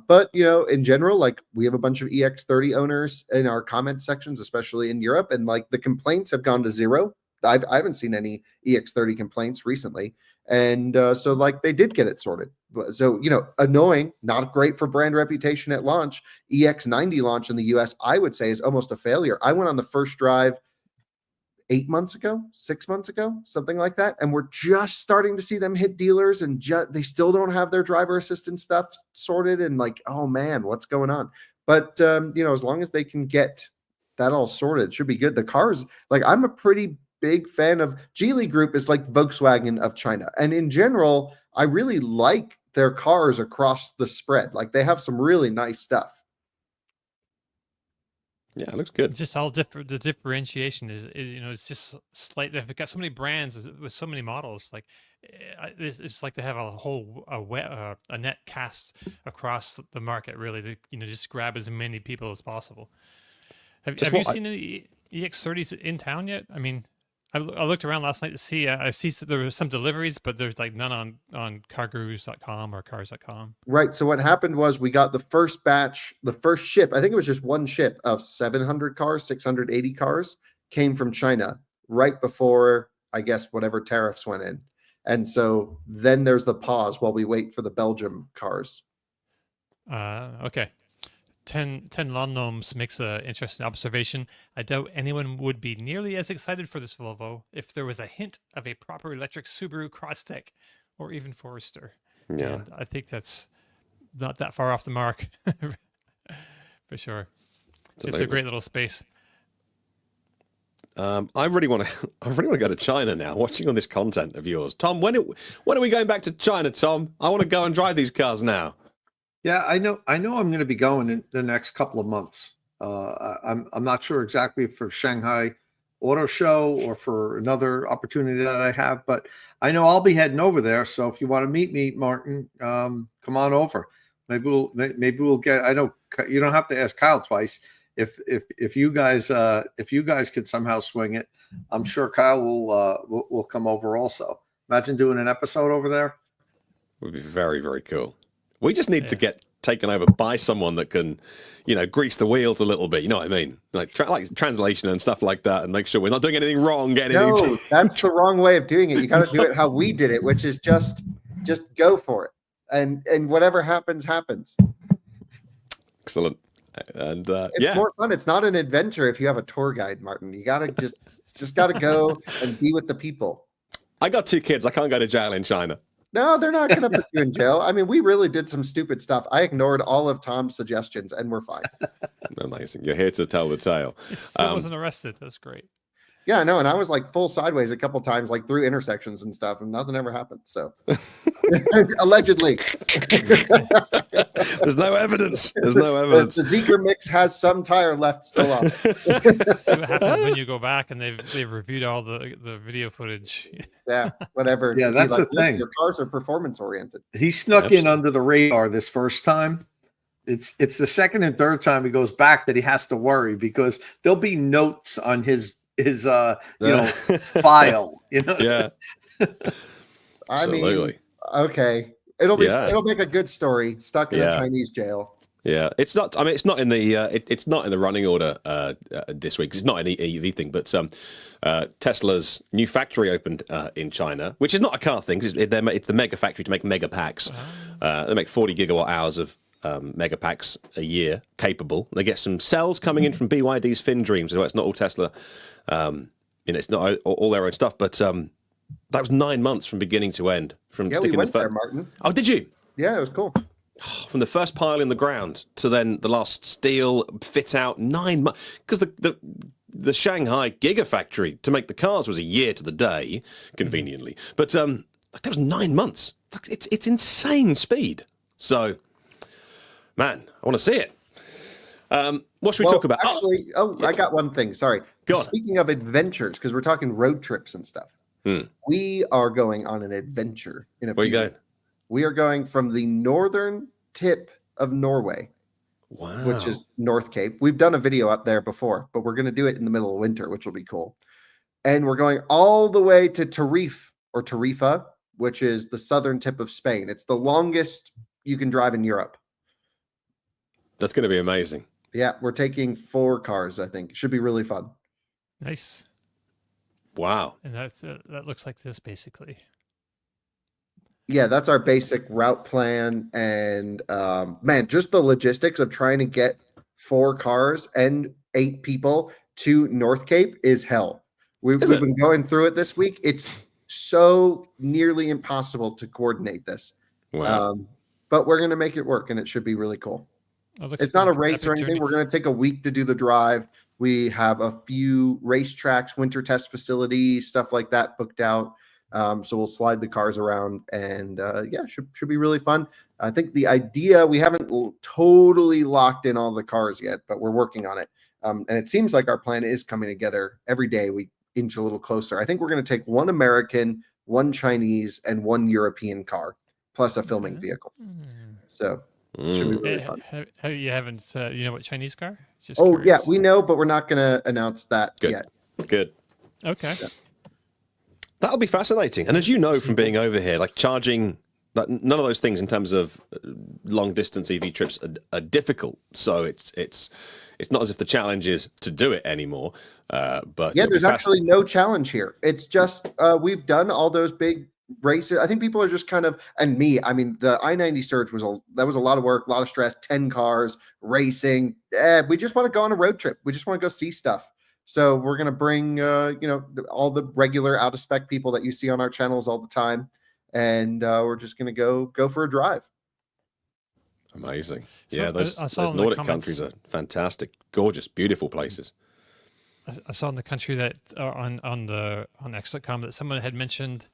But in general, like we have a bunch of EX30 owners in our comment sections, especially in Europe, and like the complaints have gone to zero. I haven't seen any EX30 complaints recently. And so like they did get it sorted. So, annoying, not great for brand reputation at launch. EX90 launch in the US, I would say, is almost a failure. I went on the first drive 8 months ago, 6 months ago, something like that. And we're just starting to see them hit dealers, and they still don't have their driver assistance stuff sorted. And like, oh man, what's going on? But, as long as they can get that all sorted, it should be good. The cars, like I'm a pretty big fan of Geely Group is like Volkswagen of China. And in general, I really like their cars across the spread. Like they have some really nice stuff. Yeah, it looks good. It's just all different. The differentiation is it's just slight. They've got so many brands with so many models. Like it's like they have a whole a net cast across the market. Really, to just grab as many people as possible. Have you seen any EX30s in town yet? I mean, I looked around last night to see. I see there were some deliveries, but there's like none on cargurus.com or cars.com. Right. So what happened was we got the first batch, the first ship. I think it was just one ship of 700 cars, 680 cars came from China right before, I guess, whatever tariffs went in. And so then there's the pause while we wait for the Belgium cars. Okay. 10 lawn gnomes makes an interesting observation. I doubt anyone would be nearly as excited for this Volvo if there was a hint of a proper electric Subaru Crosstech or even Forester. Yeah. And I think that's not that far off the mark for sure. Absolutely. It's a great little space. I really want to go to China now. Watching all this content of yours, Tom. When are we going back to China, Tom? I want to go and drive these cars now. Yeah, I know. I'm going to be going in the next couple of months. I'm not sure exactly for Shanghai Auto Show or for another opportunity that I have, but I know I'll be heading over there. So if you want to meet me, Martin, come on over. Maybe we'll get. I know you don't have to ask Kyle twice. If you guys could somehow swing it, I'm sure Kyle will come over also. Imagine doing an episode over there. Would be very, very cool. We just need to get taken over by someone that can, grease the wheels a little bit. You know what I mean? Like translation and stuff like that, and make sure we're not doing anything wrong. No, that's the wrong way of doing it. You got to do it how we did it, which is just go for it, and whatever happens, happens. Excellent. And it's more fun. It's not an adventure if you have a tour guide, Martin. You gotta just gotta go and be with the people. I got 2 kids. I can't go to jail in China. No, they're not going to put you in jail. I mean, we really did some stupid stuff. I ignored all of Tom's suggestions, and we're fine. Amazing. You're here to tell the tale. He still wasn't arrested. That's great. Yeah, no, and I was like full sideways a couple times, like through intersections and stuff, and nothing ever happened. So, allegedly. There's no evidence. There's no evidence. The Zeekr mix has some tire left still on. See what happens when you go back and they've reviewed all the video footage. Yeah, whatever. Yeah, that's the thing. Your cars are performance oriented. He snuck in under the radar this first time. It's the second and third time he goes back that he has to worry because there'll be notes on his file. Yeah. I mean, okay. It'll make a good story. Stuck in a Chinese jail. Yeah, it's not. I mean, it's not in the it's not in the running order this week. It's not an EV thing, but Tesla's new factory opened in China, which is not a car thing. It's the mega factory to make mega packs. They make 40 gigawatt hours of mega packs a year capable. They get some cells coming in from BYD's FinDreams. So it's not all Tesla. It's not all their own stuff, but that was 9 months from beginning to end. From sticking we went there, Martin. Oh, did you? Yeah, it was cool. From the first pile in the ground to then the last steel fit out 9 months, because the Shanghai Gigafactory to make the cars was a year to the day, conveniently. But that was 9 months. It's insane speed. So, man, I want to see it. What should we talk about? Actually, I got one thing. Sorry. Speaking of adventures, because we're talking road trips and stuff, we are going on an adventure in a few. Where are you going? We are going from the northern tip of Norway, which is North Cape. We've done a video up there before, but we're going to do it in the middle of winter, which will be cool. And we're going all the way to Tarifa, which is the southern tip of Spain. It's the longest you can drive in Europe. That's going to be amazing. Yeah, we're taking 4 cars, I think. It should be really fun. Nice. Wow. And that looks like this, basically. Yeah, that's our basic route plan. And man, just the logistics of trying to get 4 cars and 8 people to North Cape is hell. We've been going through it this week. It's so nearly impossible to coordinate this. Wow. But we're going to make it work, and it should be really cool. Oh, it's not a race or anything. We're going to take a week to do the drive, We have a few racetracks, winter test facilities, stuff like that booked out. So we'll slide the cars around, and should be really fun. I think the idea, we haven't totally locked in all the cars yet, but we're working on it. And it seems like our plan is coming together every day. We inch a little closer. I think we're going to take one American, one Chinese, and one European car, plus a filming vehicle. So should be really fun. You haven't, you know what Chinese car? Just yeah, curious. we know, but we're not going to announce that yet. Good. Okay. Yeah. That'll be fascinating. And as you know from being over here, like charging, like none of those things in terms of long distance EV trips are difficult. So it's not as if the challenge is to do it anymore. But yeah, there's actually no challenge here. It's just we've done all those big races. I think people are just kind of, and me, I mean, the I-90 Surge was a lot of work, a lot of stress, 10 cars, racing. We just want to go on a road trip. We just want to go see stuff. So we're going to bring, all the regular out of spec people that you see on our channels all the time. And we're just going to go for a drive. Amazing. So Yeah, those Nordic countries are fantastic, gorgeous, beautiful places. I saw in the country that on X.com that someone had mentioned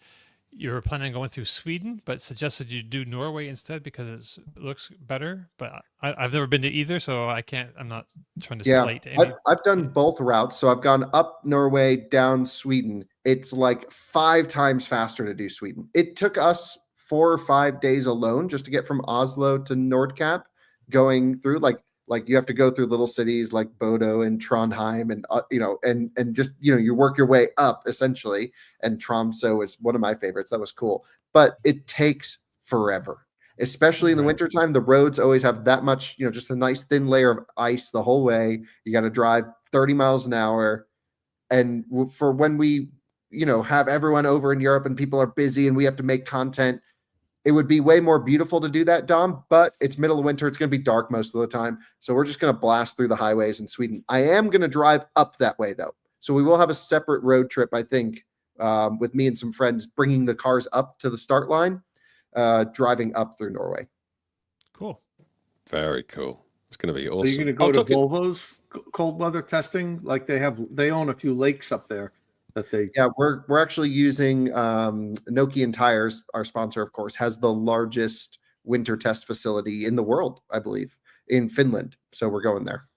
you were planning on going through Sweden, but suggested you do Norway instead because it looks better. But I've never been to either, so I'm not trying to slate any. I've done both routes. So I've gone up Norway, down Sweden. It's like 5 times faster to do Sweden. It took us 4 or 5 days alone just to get from Oslo to Nordkapp, going through like you have to go through little cities like Bodo and Trondheim, and just you work your way up essentially. And Tromsø is one of my favorites. That was cool, but it takes forever, especially in the wintertime. The roads always have that much, just a nice thin layer of ice the whole way. You got to drive 30 miles an hour, and for when we have everyone over in Europe and people are busy and we have to make content, it would be way more beautiful to do that, Dom, but it's middle of winter. It's going to be dark most of the time. So we're just going to blast through the highways in Sweden. I am going to drive up that way, though. So we will have a separate road trip, I think, with me and some friends, bringing the cars up to the start line, driving up through Norway. Cool. Very cool. It's going to be awesome. Are you going to go to Volvo's cold weather testing? Like they own a few lakes up there. We're actually using Nokian Tires, our sponsor, of course, has the largest winter test facility in the world, I believe, in Finland. So we're going there.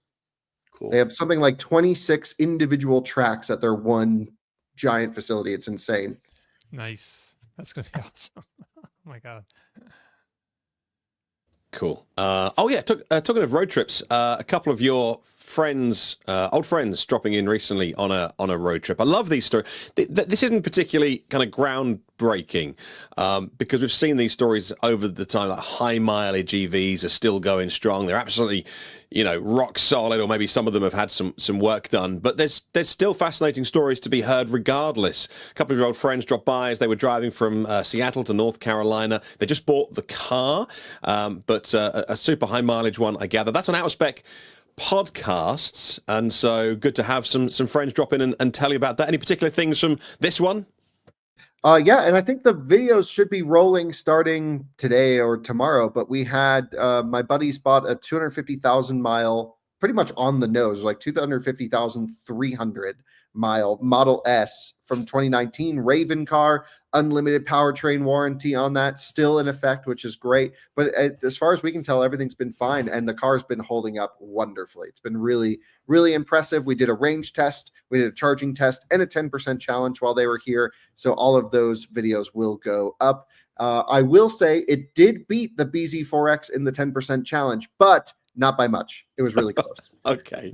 Cool. They have something like 26 individual tracks at their one giant facility. It's insane. Nice. That's going to be awesome. Oh my God. Cool. Talking of road trips, a couple of your friends, old friends, dropping in recently on a road trip. I love these stories. This isn't particularly kind of groundbreaking because we've seen these stories over the time. Like high mileage EVs are still going strong. They're absolutely, rock solid, or maybe some of them have had some work done. But there's still fascinating stories to be heard regardless. A couple of your old friends dropped by as they were driving from Seattle to North Carolina. They just bought the car, but a super high mileage one, I gather. That's on Out of Spec podcasts, and so good to have some friends drop in and tell you about that. Any particular things from this one? And I think the videos should be rolling starting today or tomorrow, but we had my buddies bought a 250,000 mile, pretty much on the nose, like 250,300 mile Model S from 2019 Raven car, unlimited powertrain warranty on that, still in effect, which is great. But as far as we can tell, everything's been fine, and the car's been holding up wonderfully. It's been really, really impressive. We did a range test, we did a charging test, and a 10% challenge while they were here. So all of those videos will go up. I will say it did beat the BZ4X in the 10% challenge, but not by much. It was really close. Okay.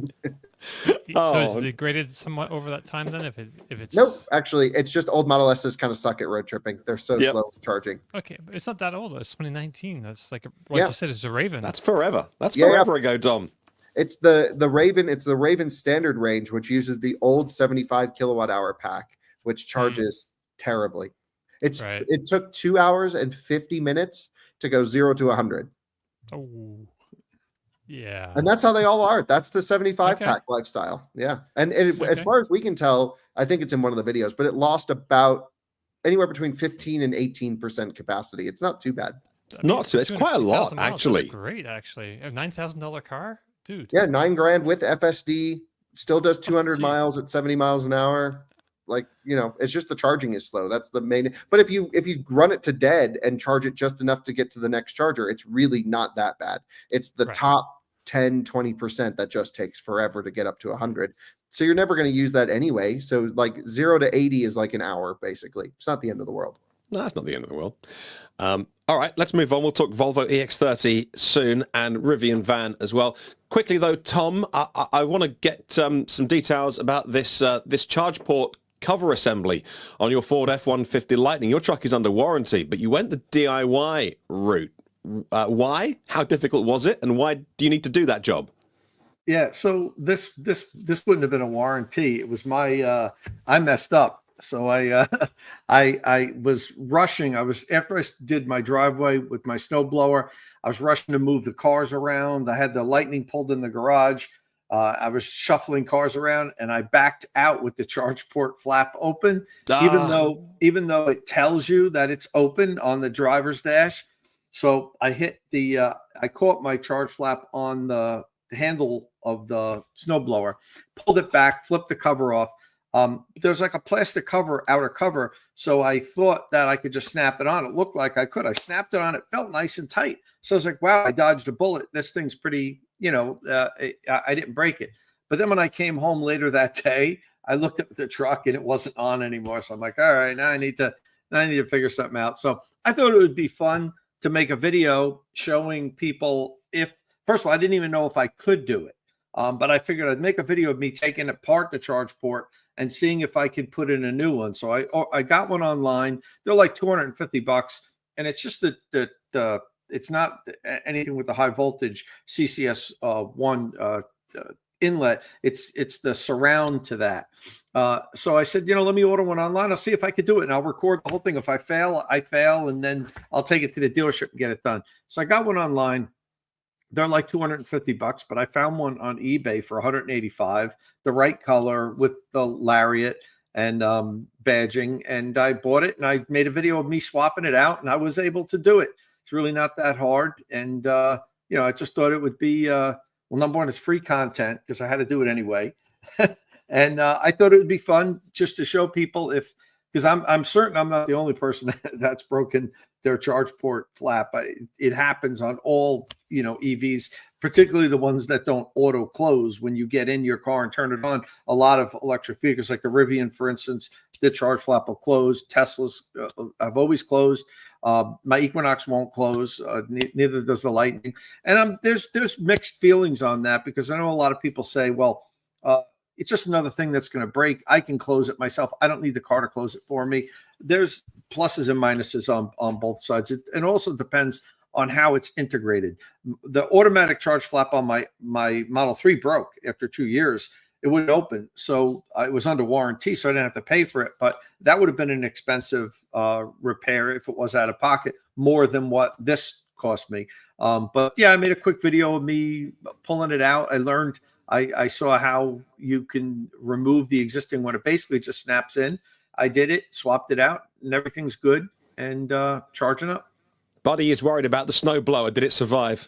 So is it degraded somewhat over that time then? If it's Nope, actually, it's just old Model S's kind of suck at road tripping. They're so slow with charging. Okay, but it's not that old. It's 2019. That's like you said, it's a Raven. That's forever. That's forever ago, Dom. It's the Raven. It's the Raven standard range, which uses the old 75 kilowatt hour pack, which charges terribly. It took 2 hours and 50 minutes to go 0 to 100. Oh. Yeah. And that's how they all are. That's the 75 pack lifestyle. Yeah. And as far as we can tell, I think it's in one of the videos, but it lost about anywhere between 15 and 18% capacity. It's not too bad. It's quite a lot, actually. That's great, actually. A $9,000 car? Dude. Yeah, $9,000 with FSD. still does 200 miles at 70 miles an hour. Like, you know, it's just the charging is slow. That's the main. But if you run it to dead and charge it just enough to get to the next charger, it's really not that bad. It's the top 10, 20% that just takes forever to get up to 100. So you're never going to use that anyway. So like 0 to 80 is like an hour, basically. It's not the end of the world. No, it's not the end of the world. All right, let's move on. We'll talk Volvo EX30 soon and Rivian van as well. Quickly though, Tom, I want to get some details about this this charge port cover assembly on your Ford F-150 Lightning. Your truck is under warranty, but you went the DIY route. Why? How difficult was it? And why do you need to do that job? Yeah, so this wouldn't have been a warranty. It was my I messed up. So I was rushing. After I did my driveway with my snowblower, I was rushing to move the cars around. I had the Lightning pulled in the garage. I was shuffling cars around, and I backed out with the charge port flap open, even though it tells you that it's open on the driver's dash. So I hit I caught my charge flap on the handle of the snowblower, pulled it back, flipped the cover off. There's like a plastic cover, outer cover. So I thought that I could just snap it on. It looked like I could. I snapped it on. It felt nice and tight. So I was like, wow, I dodged a bullet. This thing's pretty, you know, I didn't break it. But then when I came home later that day, I looked at the truck and it wasn't on anymore. So I'm like, all right, now I need to figure something out. So I thought it would be fun to make a video showing people first of all, I didn't even know if I could do it. But I figured I'd make a video of me taking apart the charge port and seeing if I could put in a new one. So I got one online. They're like $250, and it's just it's not anything with the high voltage CCS one inlet. It's the surround to that. So I said, let me order one online. I'll see if I could do it, and I'll record the whole thing. If I fail, I fail, and then I'll take it to the dealership and get it done. So I got one online. They're like $250, but I found one on eBay for $185, the right color with the lariat and badging. And I bought it, and I made a video of me swapping it out, and I was able to do it. It's really not that hard. And, I just thought it would be, number one, it's free content because I had to do it anyway. And I thought it would be fun just to show people because I'm certain I'm not the only person that's broken their charge port flap. It happens on all, EVs, particularly the ones that don't auto close. When you get in your car and turn it on, a lot of electric vehicles like the Rivian, for instance, the charge flap will close. Teslas have always closed. My Equinox won't close. Neither does the Lightning. And there's mixed feelings on that because I know a lot of people say, well, it's just another thing that's going to break. I can close it myself. I don't need the car to close it for me. There's pluses and minuses on both sides. It also depends on how it's integrated. The automatic charge flap on my Model 3 broke after 2 years. It wouldn't open. So it was under warranty, so I didn't have to pay for it. But that would have been an expensive repair if it was out of pocket, more than what this cost me. But yeah, I made a quick video of me pulling it out. I learned, I saw how you can remove the existing one. It basically just snaps in. I did it, swapped it out, and everything's good and charging up. Buddy is worried about the snowblower. Did it survive?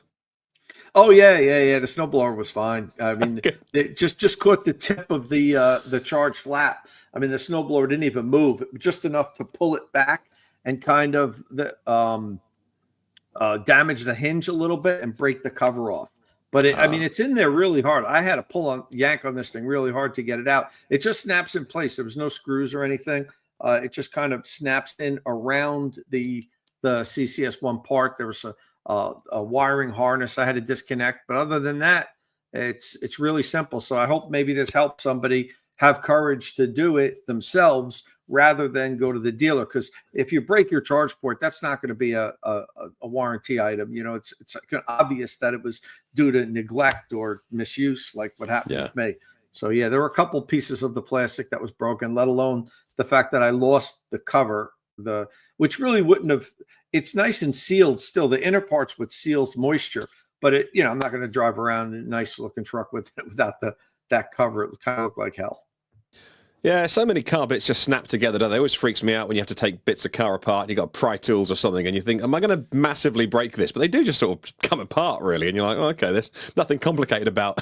Oh yeah. The snowblower was fine. I mean, it just caught the tip of the charge flap. I mean, the snowblower didn't even move. It was just enough to pull it back and kind of damage the hinge a little bit and break the cover off. But I mean, it's in there really hard. I had to yank on this thing really hard to get it out. It just snaps in place. There was no screws or anything. It just kind of snaps in around the CCS1 part. There was a wiring harness I had to disconnect. But other than that, it's really simple. So I hope maybe this helps somebody have courage to do it themselves rather than go to the dealer. Because if you break your charge port, that's not going to be a warranty item. It's obvious that it was due to neglect or misuse, like what happened with me. So yeah, there were a couple pieces of the plastic that was broken, let alone the fact that I lost the cover, which really wouldn't have. It's nice and sealed still. The inner parts with seals moisture, but I'm not going to drive around in a nice looking truck without that cover. It would kind of look like hell. Yeah, so many car bits just snap together, don't they? It always freaks me out when you have to take bits of car apart and you've got pry tools or something and you think, am I going to massively break this? But they do just sort of come apart, really. And you're like, oh, okay, there's nothing complicated about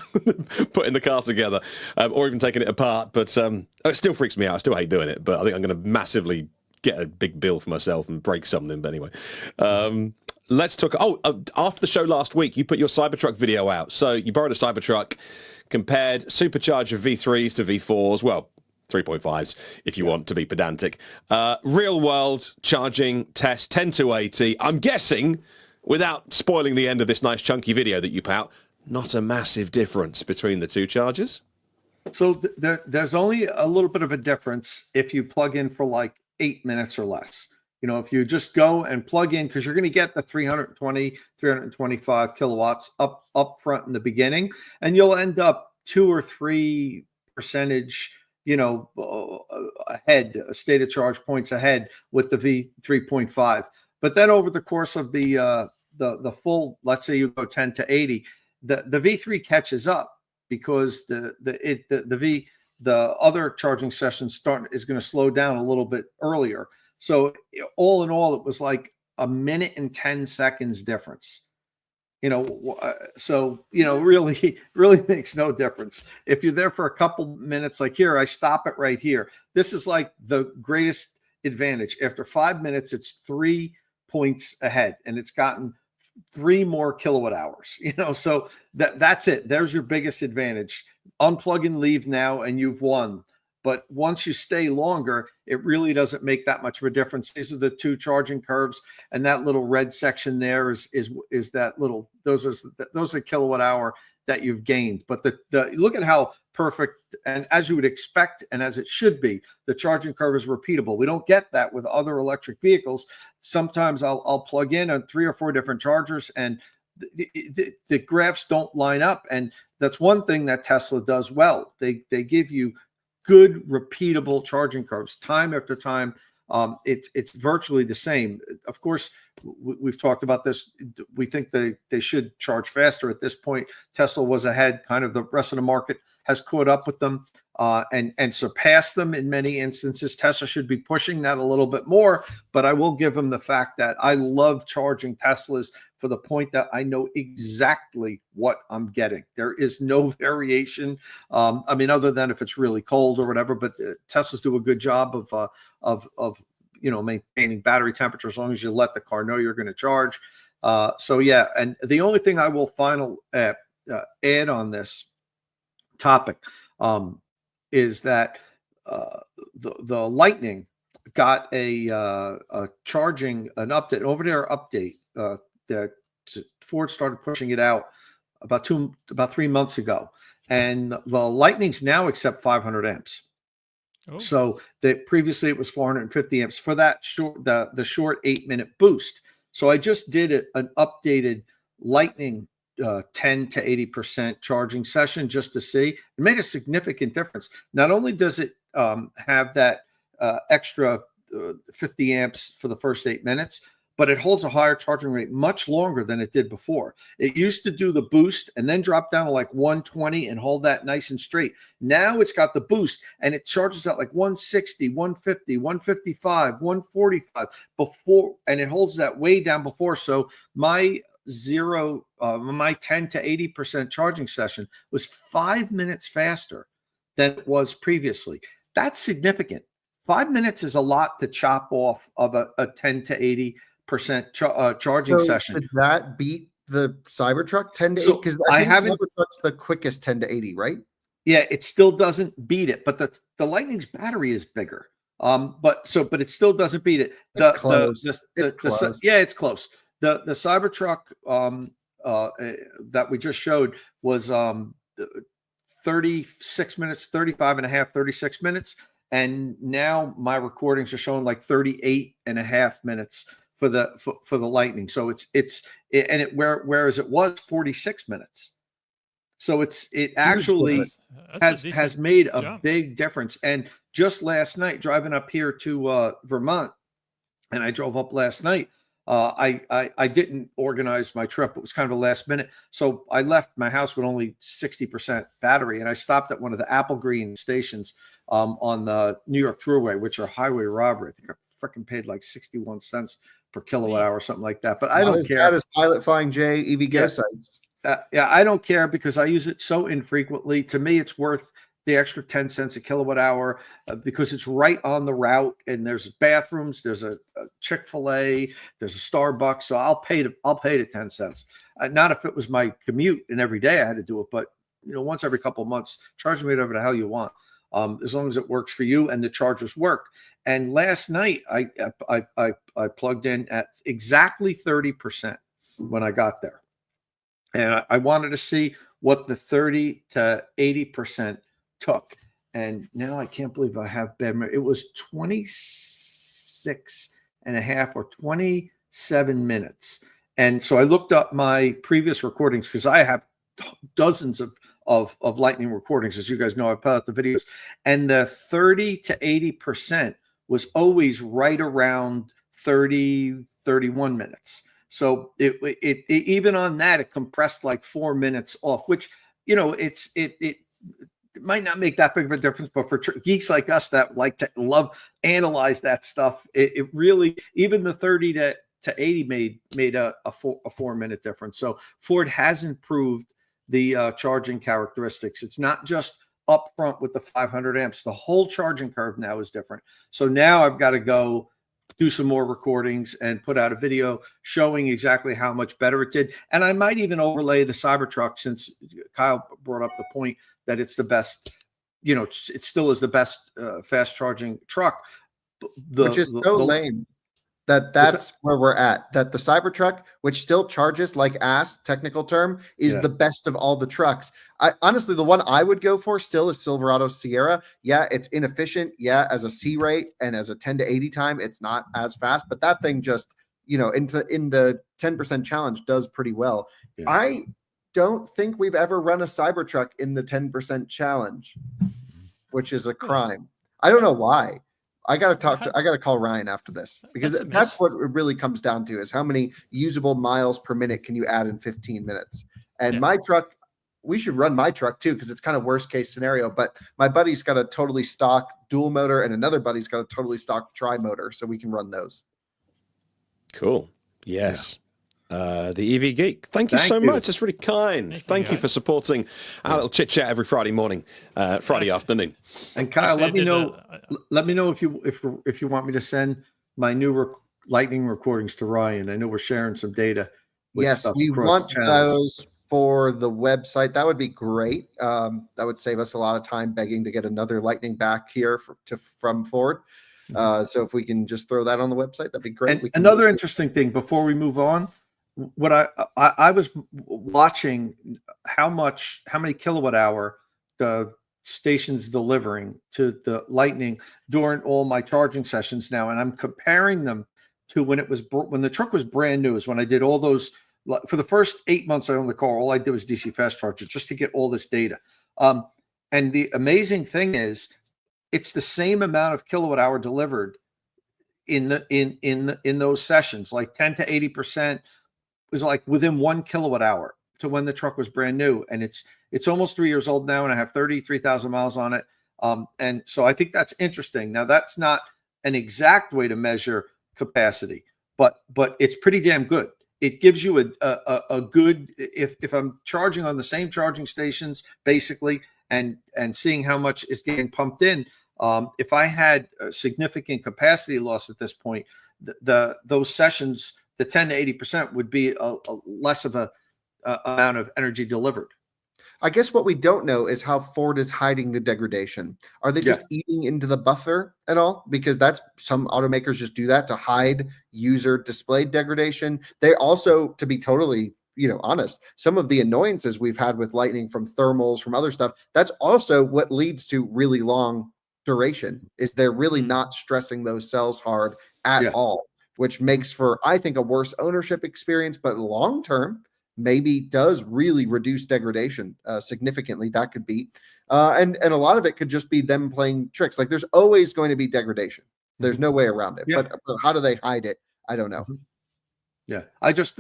putting the car together or even taking it apart. But it still freaks me out. I still hate doing it. But I think I'm going to massively get a big bill for myself and break something. But anyway, let's talk. After the show last week, you put your Cybertruck video out. So you borrowed a Cybertruck, compared supercharger V3s to V4s. Well, 3.5s if you want to be pedantic. Real world charging test 10 to 80. I'm guessing, without spoiling the end of this nice chunky video that you put out, not a massive difference between the two chargers. So there's only a little bit of a difference if you plug in for like 8 minutes or less. You know, if you just go and plug in, because you're going to get the 320, 325 kilowatts up front in the beginning, and you'll end up 2 or 3 percentage, you know, ahead, state of charge points ahead with the V3.5. But then over the course of the full, let's say you go 10 to 80, the V3 catches up because the other charging session is going to slow down a little bit earlier. So all in all, it was like a minute and 10 seconds difference. You know, so, you know, really makes no difference. If you're there for a couple minutes, like here, I stop it right here. This is like the greatest advantage. After 5 minutes, it's 3 points ahead, and it's gotten 3 more kilowatt hours, you know, so that's it. There's your biggest advantage. Unplug and leave now, and you've won. But once you stay longer, it really doesn't make that much of a difference. These are the two charging curves, and that little red section there is that little, those are kilowatt hour that you've gained. But the look at how perfect, and as you would expect, and as it should be, the charging curve is repeatable. We don't get that with other electric vehicles. Sometimes I'll plug in on 3 or 4 different chargers, and the graphs don't line up. And that's one thing that Tesla does well. They give you good repeatable charging curves time after time. It's virtually the same. Of course, we've talked about this. We think they should charge faster at this point. Tesla was ahead. Kind of the rest of the market has caught up with them and surpassed them in many instances. Tesla should be pushing that a little bit more, but I will give them the fact that I love charging Teslas for the point that I know exactly what I'm getting. There is no variation. I mean, other than if it's really cold or whatever, but Teslas do a good job of you know, maintaining battery temperature as long as you let the car know you're going to charge. So yeah, and the only thing I will add on this topic is that the Lightning got a charging an update, over there update that Ford started pushing it out about 3 months ago, and the Lightnings now accept 500 amps. Oh. So previously it was 450 amps for that short the short 8-minute boost. So I just did an updated Lightning 10 to 80% charging session just to see. It made a significant difference. Not only does it have that extra 50 amps for the first 8 minutes, but it holds a higher charging rate much longer than it did before. It used to do the boost and then drop down to like 120 and hold that nice and straight. Now it's got the boost and it charges at like 160, 150, 155, 145 before, and it holds that way down before. So my 10 to 80% charging session was 5 minutes faster than it was previously. That's significant. 5 minutes is a lot to chop off of a 10 to 80% charging session. Did that beat the Cybertruck 10 to 80? Because I think Cybertruck's the quickest 10 to 80, right? Yeah, it still doesn't beat it, but the Lightning's battery is bigger. But it still doesn't beat it. It's close. Yeah, it's close. The Cybertruck that we just showed was 36 minutes, 35 and a half, 36 minutes. And now my recordings are showing like 38 and a half minutes for the Lightning. So whereas it was 46 minutes. So it actually has made a big difference. And just last night, driving up here to Vermont, and I drove up last night, I didn't organize my trip. It was kind of a last minute. So I left my house with only 60% battery, and I stopped at one of the Apple Green stations on the New York Thruway, which are highway robbery. I think I freaking paid like 61 cents per kilowatt hour or something like that. But I don't care. That is Pilot Flying J EV Go Yeah. sites. Yeah, I don't care because I use it so infrequently. To me, it's worth the extra 10 cents a kilowatt hour because it's right on the route, and there's bathrooms, there's a Chick-fil-A, there's a Starbucks. So I'll pay the 10 cents. Not if it was my commute and every day I had to do it, but once every couple of months, charge me whatever the hell you want. As long as it works for you and the chargers work. And last night I plugged in at exactly 30% when I got there. And I wanted to see what the 30 to 80% took. And now I can't believe I have bad memory. It was 26 and a half or 27 minutes. And so I looked up my previous recordings because I have dozens of Lightning recordings. As you guys know, I put out the videos. And the 30 to 80% was always right around 30, 31 minutes. So it even on that, it compressed like 4 minutes off, which, it might not make that big of a difference, but for geeks like us that like to analyze that stuff, it really, even the 30 to 80 made a 4 minute difference. So Ford has improved the charging characteristics. It's not just up front with the 500 amps. The whole charging curve now is different. So now I've got to go do some more recordings and put out a video showing exactly how much better it did. And I might even overlay the Cybertruck, since Kyle brought up the point that it's the best, it still is the best fast charging truck. Which is so lame. That's where we're at. That the Cybertruck, which still charges like ass, technical term, is the best of all the trucks. Honestly, the one I would go for still is Silverado Sierra. Yeah, it's inefficient. Yeah, as a C rate and as a 10 to 80 time, it's not as fast. But that thing just, in the 10% challenge does pretty well. Yeah. I don't think we've ever run a Cybertruck in the 10% challenge, which is a crime. I don't know why. I got to call Ryan after this, because that's what it really comes down to, is how many usable miles per minute can you add in 15 minutes? And my truck, we should run my truck too, because it's kind of worst case scenario, but my buddy's got a totally stock dual motor and another buddy's got a totally stock tri motor. So we can run those. Cool. Yes. The EV Geek. Thank you so much. It's really kind. Thank you for supporting our little chit chat every Friday morning, Friday afternoon. And Kyle, let me know if you want me to send my new Lightning recordings to Ryan. I know we're sharing some data. Yes, we want those for the website. That would be great. That would save us a lot of time begging to get another Lightning back here from Ford. So if we can just throw that on the website, that'd be great. And another interesting thing before we move on, what I was watching how many kilowatt hour the station's delivering to the Lightning during all my charging sessions now, and I'm comparing them to when the truck was brand new. Is when I did all those. For the first 8 months I owned the car, all I did was DC fast charger just to get all this data. And the amazing thing is, it's the same amount of kilowatt hour delivered in those sessions, like 10 to 80%. Was like within 1 kilowatt hour to when the truck was brand new, and it's almost 3 years old now, and I have 33,000 miles on it. And so I think that's interesting. Now, that's not an exact way to measure capacity, but it's pretty damn good. It gives you a good, if I'm charging on the same charging stations basically, and seeing how much is getting pumped in. If I had a significant capacity loss at this point, those sessions, the 10 to 80% would be a less of a amount of energy delivered. I guess what we don't know is how Ford is hiding the degradation. Are they just eating into the buffer at all? Because that's, some automakers just do that to hide user displayed degradation. They also, to be totally honest, some of the annoyances we've had with Lightning from thermals, from other stuff, that's also what leads to really long duration, is they're really not stressing those cells hard at all, which makes for, I think, a worse ownership experience, but long term maybe does really reduce degradation significantly. That could be, and a lot of it could just be them playing tricks. Like, there's always going to be degradation. There's no way around it. But how do they hide it? I don't know. Yeah.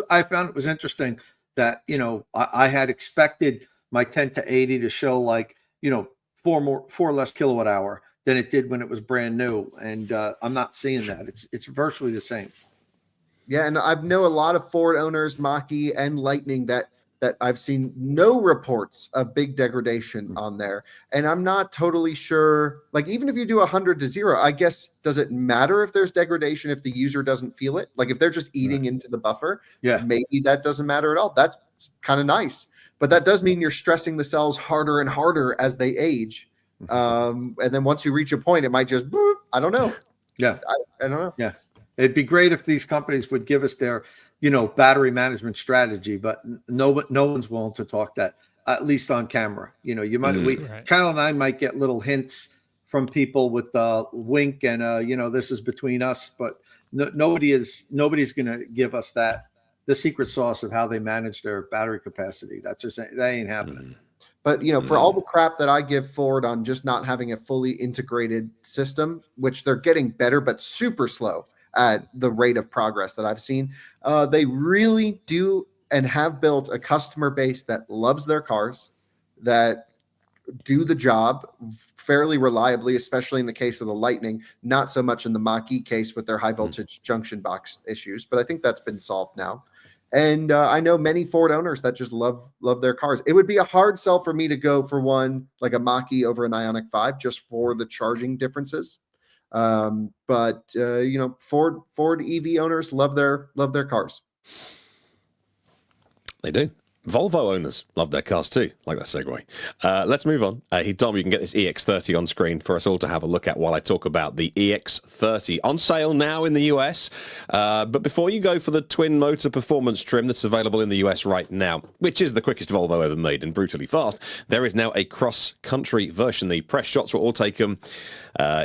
I found it was interesting that, I had expected my 10 to 80 to show like, 4 less kilowatt hour than it did when it was brand new. And I'm not seeing that. It's virtually the same. Yeah, and I know a lot of Ford owners, Mach-E and Lightning, that I've seen no reports of big degradation on there. And I'm not totally sure, like even if you do 100 to 0, I guess, does it matter if there's degradation if the user doesn't feel it? Like if they're just eating into the buffer, maybe that doesn't matter at all. That's kind of nice. But that does mean you're stressing the cells harder and harder as they age. And then once you reach a point, it might just, boop, I don't know. Yeah. I don't know. Yeah. It'd be great if these companies would give us their, battery management strategy, but no one's willing to talk that, at least on camera. You might, Kyle and I might get little hints from people with wink and, this is between us, but nobody's going to give us the secret sauce of how they manage their battery capacity. That ain't happening. But, for all the crap that I give Ford on just not having a fully integrated system, which they're getting better, but super slow at the rate of progress that I've seen, they really do and have built a customer base that loves their cars, that do the job fairly reliably, especially in the case of the Lightning, not so much in the Mach-E case with their high voltage junction box issues, but I think that's been solved now. And I know many Ford owners that just love their cars. It would be a hard sell for me to go for one like a Mach-E over an Ioniq 5 just for the charging differences. But Ford EV owners love their cars. They do. Volvo owners love their cars too. Like that segue. Let's move on. Dom, you can get this EX30 on screen for us all to have a look at while I talk about the EX30 on sale now in the US. But before you go for the twin motor performance trim that's available in the US right now, which is the quickest Volvo ever made and brutally fast, there is now a cross-country version. The press shots were all taken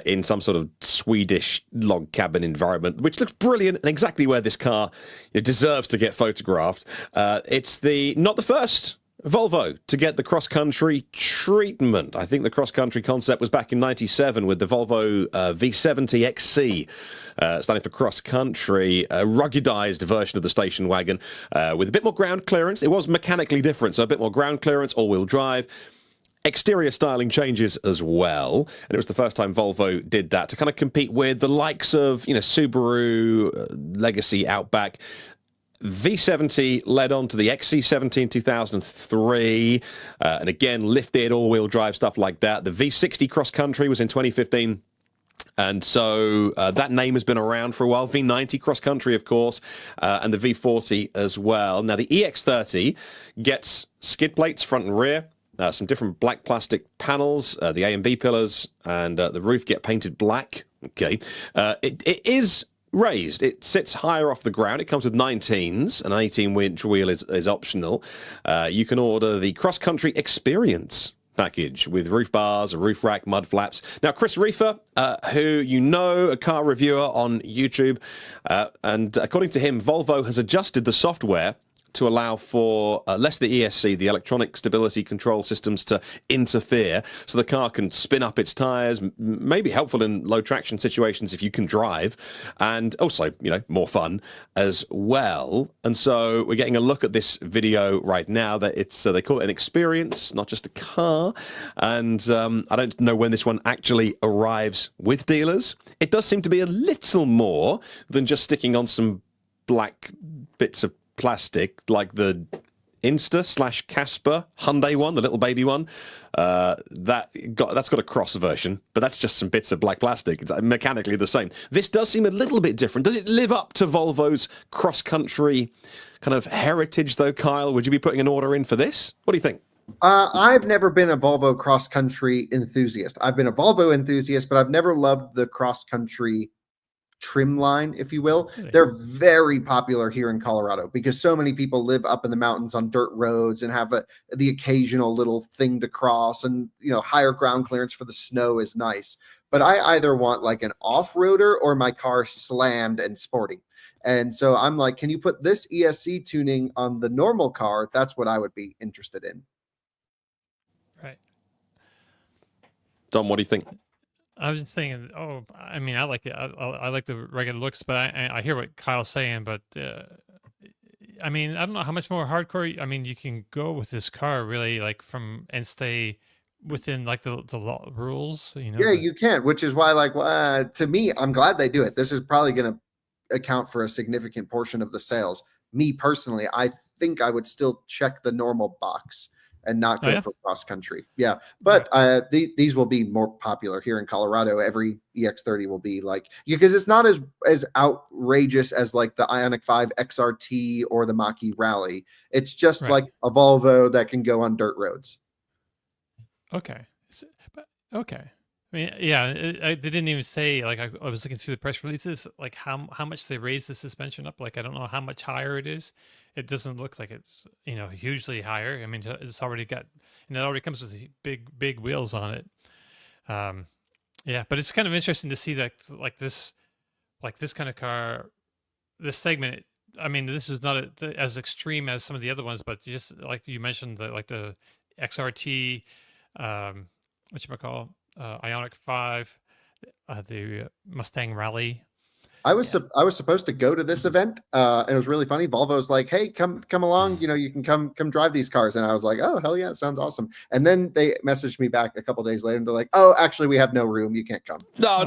in some sort of Swedish log cabin environment, which looks brilliant and exactly where this car deserves to get photographed. It's not the first Volvo to get the cross-country treatment. I think the cross-country concept was back in '97 with the Volvo V70 XC, standing for cross-country, a ruggedized version of the station wagon with a bit more ground clearance. It was mechanically different, so a bit more ground clearance, all-wheel drive. Exterior styling changes as well, and it was the first time Volvo did that to kind of compete with the likes of Subaru, Legacy, Outback. V70 led on to the XC70 in 2003, and again lifted all-wheel drive stuff like that. The V60 Cross Country was in 2015. And so that name has been around for a while. V90 Cross Country, of course, and the V40 as well. Now, the EX30 gets skid plates front and rear, some different black plastic panels, the A and B pillars, and the roof get painted black. Okay. It is raised. It sits higher off the ground. It comes with 19s. An 18-inch wheel is optional. You can order the Cross Country Experience package with roof bars, a roof rack, mud flaps. Now, Chris Reefer, who a car reviewer on YouTube, and according to him, Volvo has adjusted the software to allow for less the ESC, the electronic stability control systems, to interfere, so the car can spin up its tires, maybe helpful in low traction situations if you can drive, and also, more fun as well. And so we're getting a look at this video right now that it's, they call it an experience, not just a car. And I don't know when this one actually arrives with dealers. It does seem to be a little more than just sticking on some black bits of plastic like the Insta/Casper Hyundai one, the little baby one. That's got a cross version, but that's just some bits of black plastic. It's mechanically the same. This does seem a little bit different. Does it live up to Volvo's cross-country kind of heritage, though, Kyle? Would you be putting an order in for this? What do you think? I've never been a Volvo cross-country enthusiast. I've been a Volvo enthusiast, but I've never loved the cross-country trim line, if you will. Really? They're very popular here in Colorado because so many people live up in the mountains on dirt roads and have the occasional little thing to cross, and higher ground clearance for the snow is nice. But I either want like an off-roader or my car slammed and sporty. And so I'm like, can you put this ESC tuning on the normal car? That's what I would be interested in. Right. Dom, what do you think? I was just thinking, I like it. I like the regular looks, but I hear what Kyle's saying, but I mean, I don't know how much more hardcore. I mean, you can go with this car really, like and stay within like the law rules. Yeah, you can, which is why, like, to me, I'm glad they do it. This is probably going to account for a significant portion of the sales. Me personally, I think I would still check the normal box and not go for cross country. Yeah, but these will be more popular here in Colorado. Every EX30 will be like, because it's not as outrageous as like the Ioniq 5 XRT or the Mach-E Rally. It's just like a Volvo that can go on dirt roads. Okay. Okay. I mean, yeah, they didn't even say, like, I was looking through the press releases, like how much they raised the suspension up. Like, I don't know how much higher it is. It doesn't look like it's, hugely higher. I mean, it's already got, it already comes with big wheels on it. Yeah, but it's kind of interesting to see that, like this kind of car, this segment. I mean, this is not as extreme as some of the other ones, but just like you mentioned, the XRT, whatchamacall, Ioniq 5, the Mustang Rally. I was supposed to go to this event, and it was really funny. Volvo's like, "Hey, come along. You can come drive these cars." And I was like, "Oh, hell yeah, it sounds awesome." And then they messaged me back a couple days later, and they're like, "Oh, actually, we have no room. You can't come." No.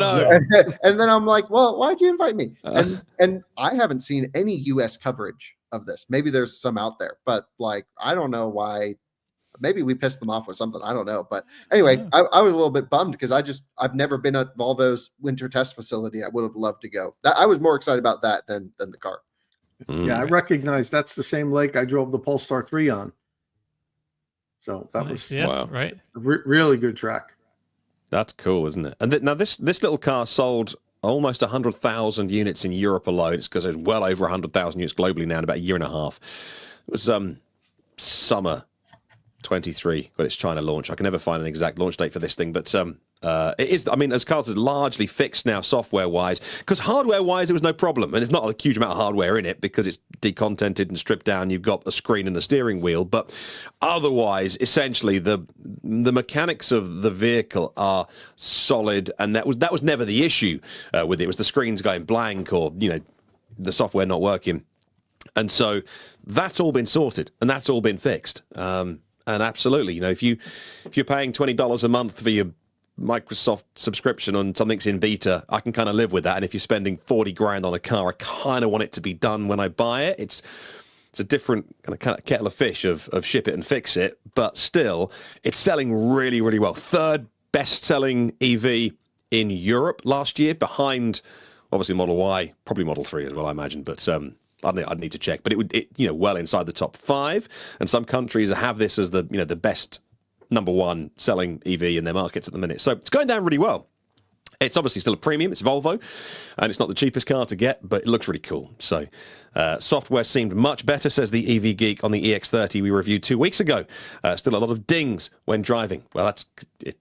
And then I'm like, "Well, why'd you invite me?" And I haven't seen any U.S. coverage of this. Maybe there's some out there, but like, I don't know why. Maybe we pissed them off with something. I don't know. But anyway, I was a little bit bummed because I've never been at Volvo's winter test facility. I would have loved to go. I was more excited about that than the car. Yeah, I recognize that's the same lake I drove the Polestar 3 on. So that was really good track. That's cool, isn't it? And now this little car sold almost 100,000 units in Europe alone. It's because there's well over 100,000 units globally now in about a year and a half. It was summer 23 got its China launch. I can never find an exact launch date for this thing, but it is, I mean, as Carl says, largely fixed now software-wise, because hardware-wise there was no problem, and there's not a huge amount of hardware in it because it's decontented and stripped down. You've got a screen and a steering wheel, but otherwise, essentially, the mechanics of the vehicle are solid, and that was never the issue with it. It was the screens going blank or, the software not working. And so that's all been sorted, and that's all been fixed. And absolutely, if you're paying $20 a month for your Microsoft subscription on something's in beta, I can kind of live with that. And if you're spending 40 grand on a car, I kind of want it to be done when I buy it. It's a different kind of kettle of fish of ship it and fix it, but still, it's selling really, really well. Third best-selling EV in Europe last year, behind obviously Model Y, probably Model 3 as well, I imagine, but I'd need to check, but it well inside the top 5, and some countries have this as the best number 1 selling EV in their markets at the minute. So it's going down really well. It's obviously still a premium. It's Volvo, and it's not the cheapest car to get, but it looks really cool. So software seemed much better, says the EV Geek on the EX30 we reviewed 2 weeks ago. Still a lot of dings when driving. Well,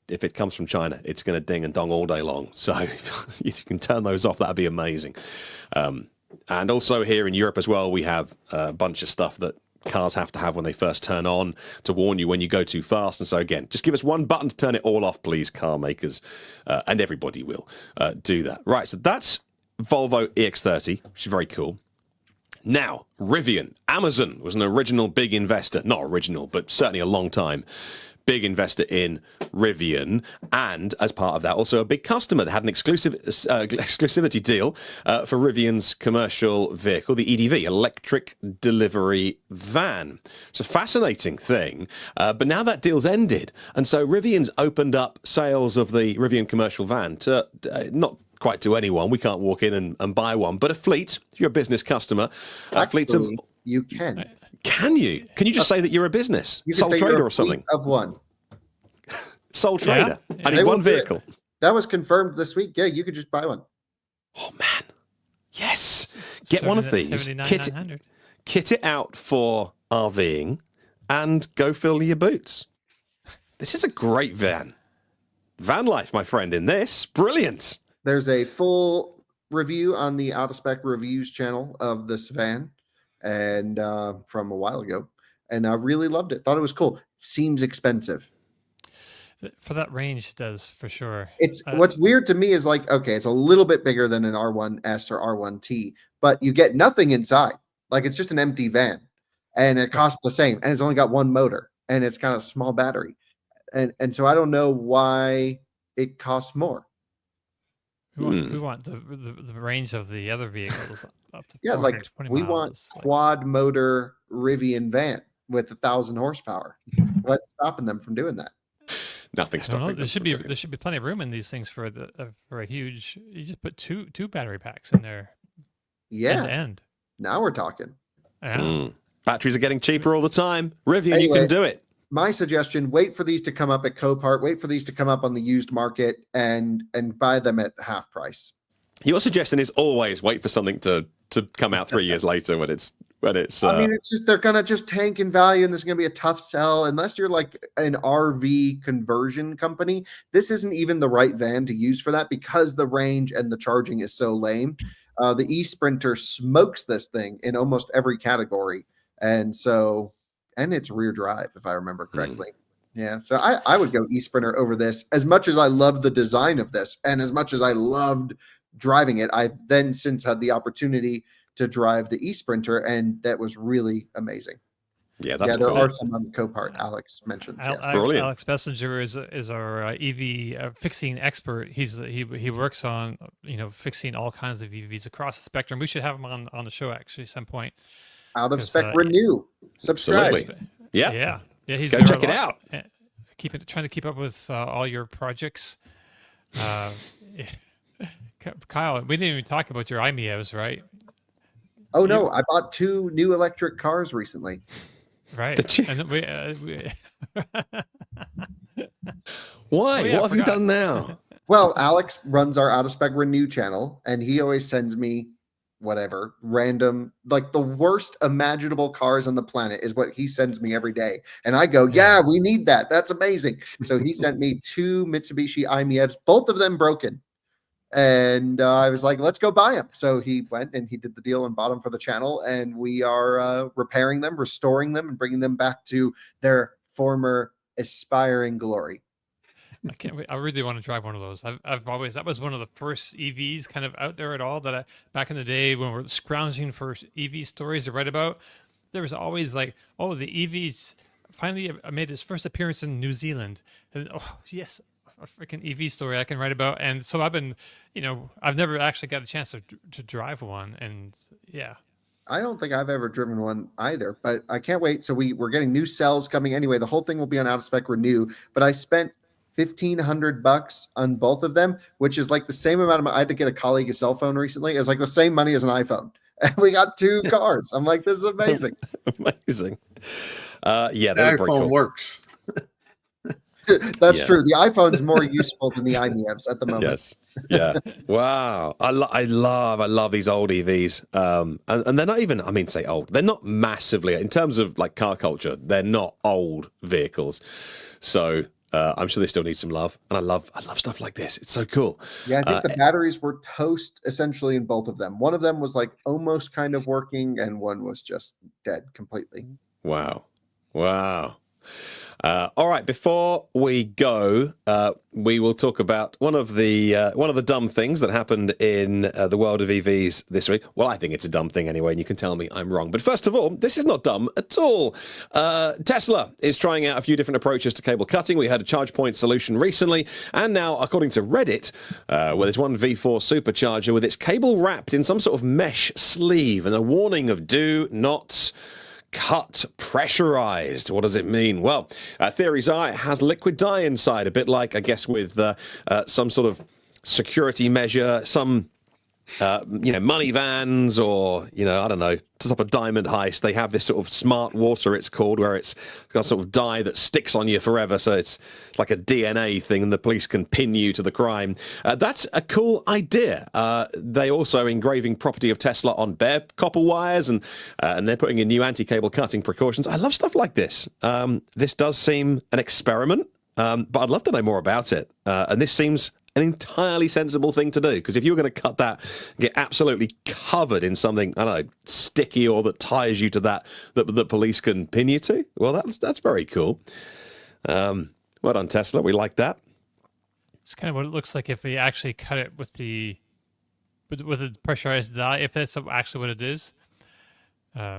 if it comes from China, it's going to ding and dong all day long. So if you can turn those off, that'd be amazing. And also here in Europe as well, we have a bunch of stuff that cars have to have when they first turn on to warn you when you go too fast. And so again, just give us one button to turn it all off, please, car makers, and everybody will do that. Right, so that's Volvo EX30, which is very cool. Now, Rivian. Amazon was an original big investor. Not original, but certainly a long time big investor in Rivian, and as part of that, also a big customer that had an exclusivity deal for Rivian's commercial vehicle, the EDV, electric delivery van. It's a fascinating thing, but now that deal's ended, and so Rivian's opened up sales of the Rivian commercial van to not quite to anyone. We can't walk in and buy one, but a fleet. If you're a business customer, fleets of you can. Can you? Can you just say that you're a business? Sole trader or something? Of one. Sole trader. Yeah. I need one vehicle. That was confirmed this week. Yeah, you could just buy one. Oh, man. Yes. Get one of these. Kit it out for RVing and go fill your boots. This is a great van. Van life, my friend, in this. Brilliant. There's a full review on the Out of Spec Reviews channel of this van, and from a while ago, and I really loved it. Thought it was cool. Seems expensive for that range. It does, for sure. It's what's weird to me is like, okay, it's a little bit bigger than an R1S or R1T, but you get nothing inside. Like it's just an empty van, and it costs the same, and it's only got one motor, and it's got a small battery, and so I don't know why it costs more. We want the range of the other vehicles up to Yeah, like 420 we miles. want quad motor Rivian van with 1,000 horsepower. What's stopping them from doing that? Nothing stopping them. There should be plenty of room in these things for a huge. You just put two battery packs in there. Yeah. End to end. Now we're talking. Yeah. Batteries are getting cheaper all the time. Rivian, Anyway, you can do it. My suggestion: wait for these to come up at Copart. Wait for these to come up on the used market, and buy them at half price. Your suggestion is always wait for something to come out 3 years later when it's. I mean, it's just they're gonna just tank in value, and this is gonna be a tough sell unless you're like an RV conversion company. This isn't even the right van to use for that because the range and the charging is so lame. The e-Sprinter smokes this thing in almost every category, and it's rear drive if I remember correctly. Yeah, so I would go e-Sprinter over this. As much as I love the design of this, and as much as I loved driving it, I've then since had the opportunity to drive the e-Sprinter, and that was really amazing. Yeah, that's there cool. are some on the Copart. Alex mentions. Yes. Brilliant. Alex Bessinger is our EV fixing expert. He works on fixing all kinds of EVs across the spectrum. We should have him on the show actually at some point. Out of Spec Renew. Subscribe. Absolutely. Yeah. He's Go check it out. Trying to keep up with all your projects. Kyle, we didn't even talk about your i-MiEVs, right? Oh no, I bought 2 new electric cars recently. Right. And then we Why? What have you done now? Well, Alex runs our Out of Spec Renew channel, and he always sends me whatever random, like the worst imaginable cars on the planet is what he sends me every day. And I go, yeah, we need that. That's amazing. So he sent me 2 Mitsubishi i-MiEVs, both of them broken. And I was like, let's go buy them. So he went and he did the deal and bought them for the channel. And we are repairing them, restoring them, and bringing them back to their former aspiring glory. I can't wait. I really want to drive one of those. I've always, that was one of the first EVs kind of out there at all that back in the day when we were scrounging for EV stories to write about, there was always like, oh, the EVs finally made its first appearance in New Zealand. And oh, yes, a freaking EV story I can write about. And so I've been, I've never actually got a chance to drive one. And yeah. I don't think I've ever driven one either, but I can't wait. So we're getting new cells coming anyway. The whole thing will be on Out of Spec Renew, but I spent $1,500 on both of them, which is like the same amount of money. I had to get a colleague a cell phone recently. It's like the same money as an iPhone. And we got 2 cars. I'm like, this is amazing. Amazing. Yeah, The that iPhone works. That's true. The iPhone's more useful than the i-MiEVs at the moment. Yes. Yeah. Wow. I love these old EVs. And they're not even, say old. They're not massively, in terms of like car culture, they're not old vehicles. So I'm sure they still need some love. And I love stuff like this. It's so cool. Yeah, I think the batteries were toast essentially in both of them. One of them was like almost kind of working, and one was just dead completely. Wow. All right, before we go, we will talk about one of the dumb things that happened in the world of EVs this week. Well, I think it's a dumb thing anyway, and you can tell me I'm wrong. But first of all, this is not dumb at all. Tesla is trying out a few different approaches to cable cutting. We had a charge point solution recently, and now, according to Reddit, well, there's one V4 supercharger with its cable wrapped in some sort of mesh sleeve and a warning of do not cut pressurized. What does it mean? Well, theories are it has liquid dye inside, a bit like, I guess, with some sort of security measure, some money vans, or I don't know, to stop a diamond heist. They have this sort of smart water, it's called, where it's got sort of dye that sticks on you forever. So it's like a DNA thing, and the police can pin you to the crime. That's a cool idea. They also engraving property of Tesla on bare copper wires, and they're putting in new anti-cable cutting precautions. I love stuff like this. This does seem an experiment, but I'd love to know more about it. And this seems an entirely sensible thing to do, because if you were going to cut that and get absolutely covered in something, I don't know, sticky or that ties you to that police can pin you to, well, that's very cool. Well done, Tesla. We like that. It's kind of what it looks like if they actually cut it with the pressurized dye, if that's actually what it is.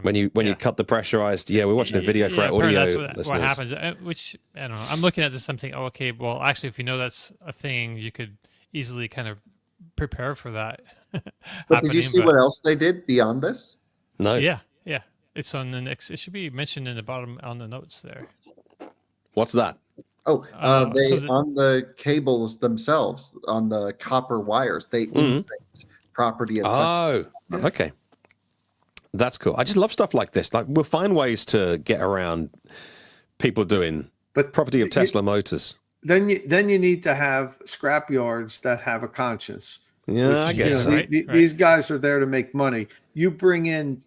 When you cut the pressurized, we're watching a video for our apparently audio that's listeners. what happens. Which I don't know. I'm looking at this. I'm thinking, oh, okay. Well, actually, if you know that's a thing, you could easily kind of prepare for that. But did you see what else they did beyond this? No. Yeah. It's on the next. It should be mentioned in the bottom on the notes there. What's that? Oh, on the cables themselves, on the copper wires, they invent property of Tesla. Oh, okay. That's cool. I just love stuff like this. Like, we'll find ways to get around people doing property of Tesla Motors. Then you need to have scrap yards that have a conscience. Yeah, I guess so. These guys are there to make money. You bring in,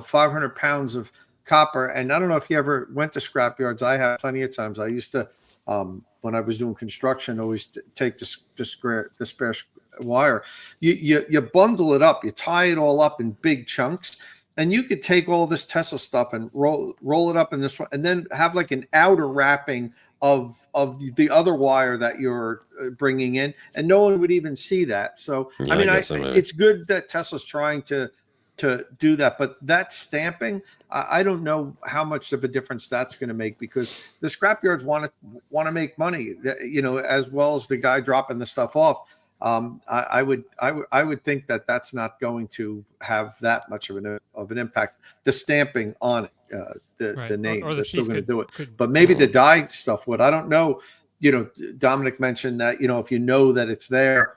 500 pounds of copper, and I don't know if you ever went to scrap yards. I have plenty of times. I used to, when I was doing construction, always take the spare wire. You bundle it up, you tie it all up in big chunks, and you could take all this Tesla stuff and roll it up in this one, and then have like an outer wrapping of the other wire that you're bringing in, and no one would even see that. So it's good that Tesla's trying to do that, but that stamping, I don't know how much of a difference that's going to make, because the scrapyards want to make money, as well as the guy dropping the stuff off. I would think that that's not going to have that much of an impact. The stamping on it, the name, they're still going to do it, but maybe the dye stuff would. I don't know. Dominic mentioned that if you know that it's there.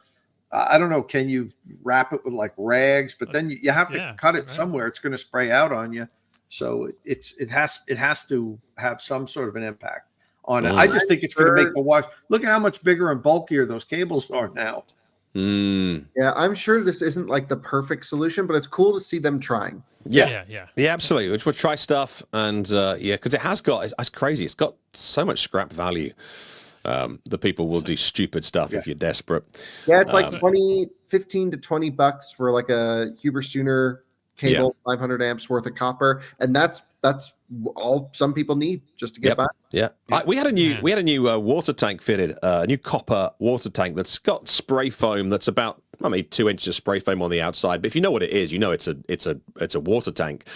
I don't know. Can you wrap it with like rags? But then you have to cut it somewhere. It's going to spray out on you. So it has to have some sort of an impact on it. I just think it's going to make the watch. Look at how much bigger and bulkier those cables are now. Yeah, I'm sure this isn't like the perfect solution, but it's cool to see them trying. Yeah, absolutely. We'll try stuff, and because it's crazy. It's got so much scrap value. The people will do stupid stuff if you're desperate. Yeah, it's like $15 to $20 for like a Huber Sooner cable, 500 amps worth of copper, and that's all some people need just to get by. Yeah, we had a new water tank fitted, a new copper water tank that's got spray foam that's about 2 inches of spray foam on the outside. But if you know what it is, it's a water tank.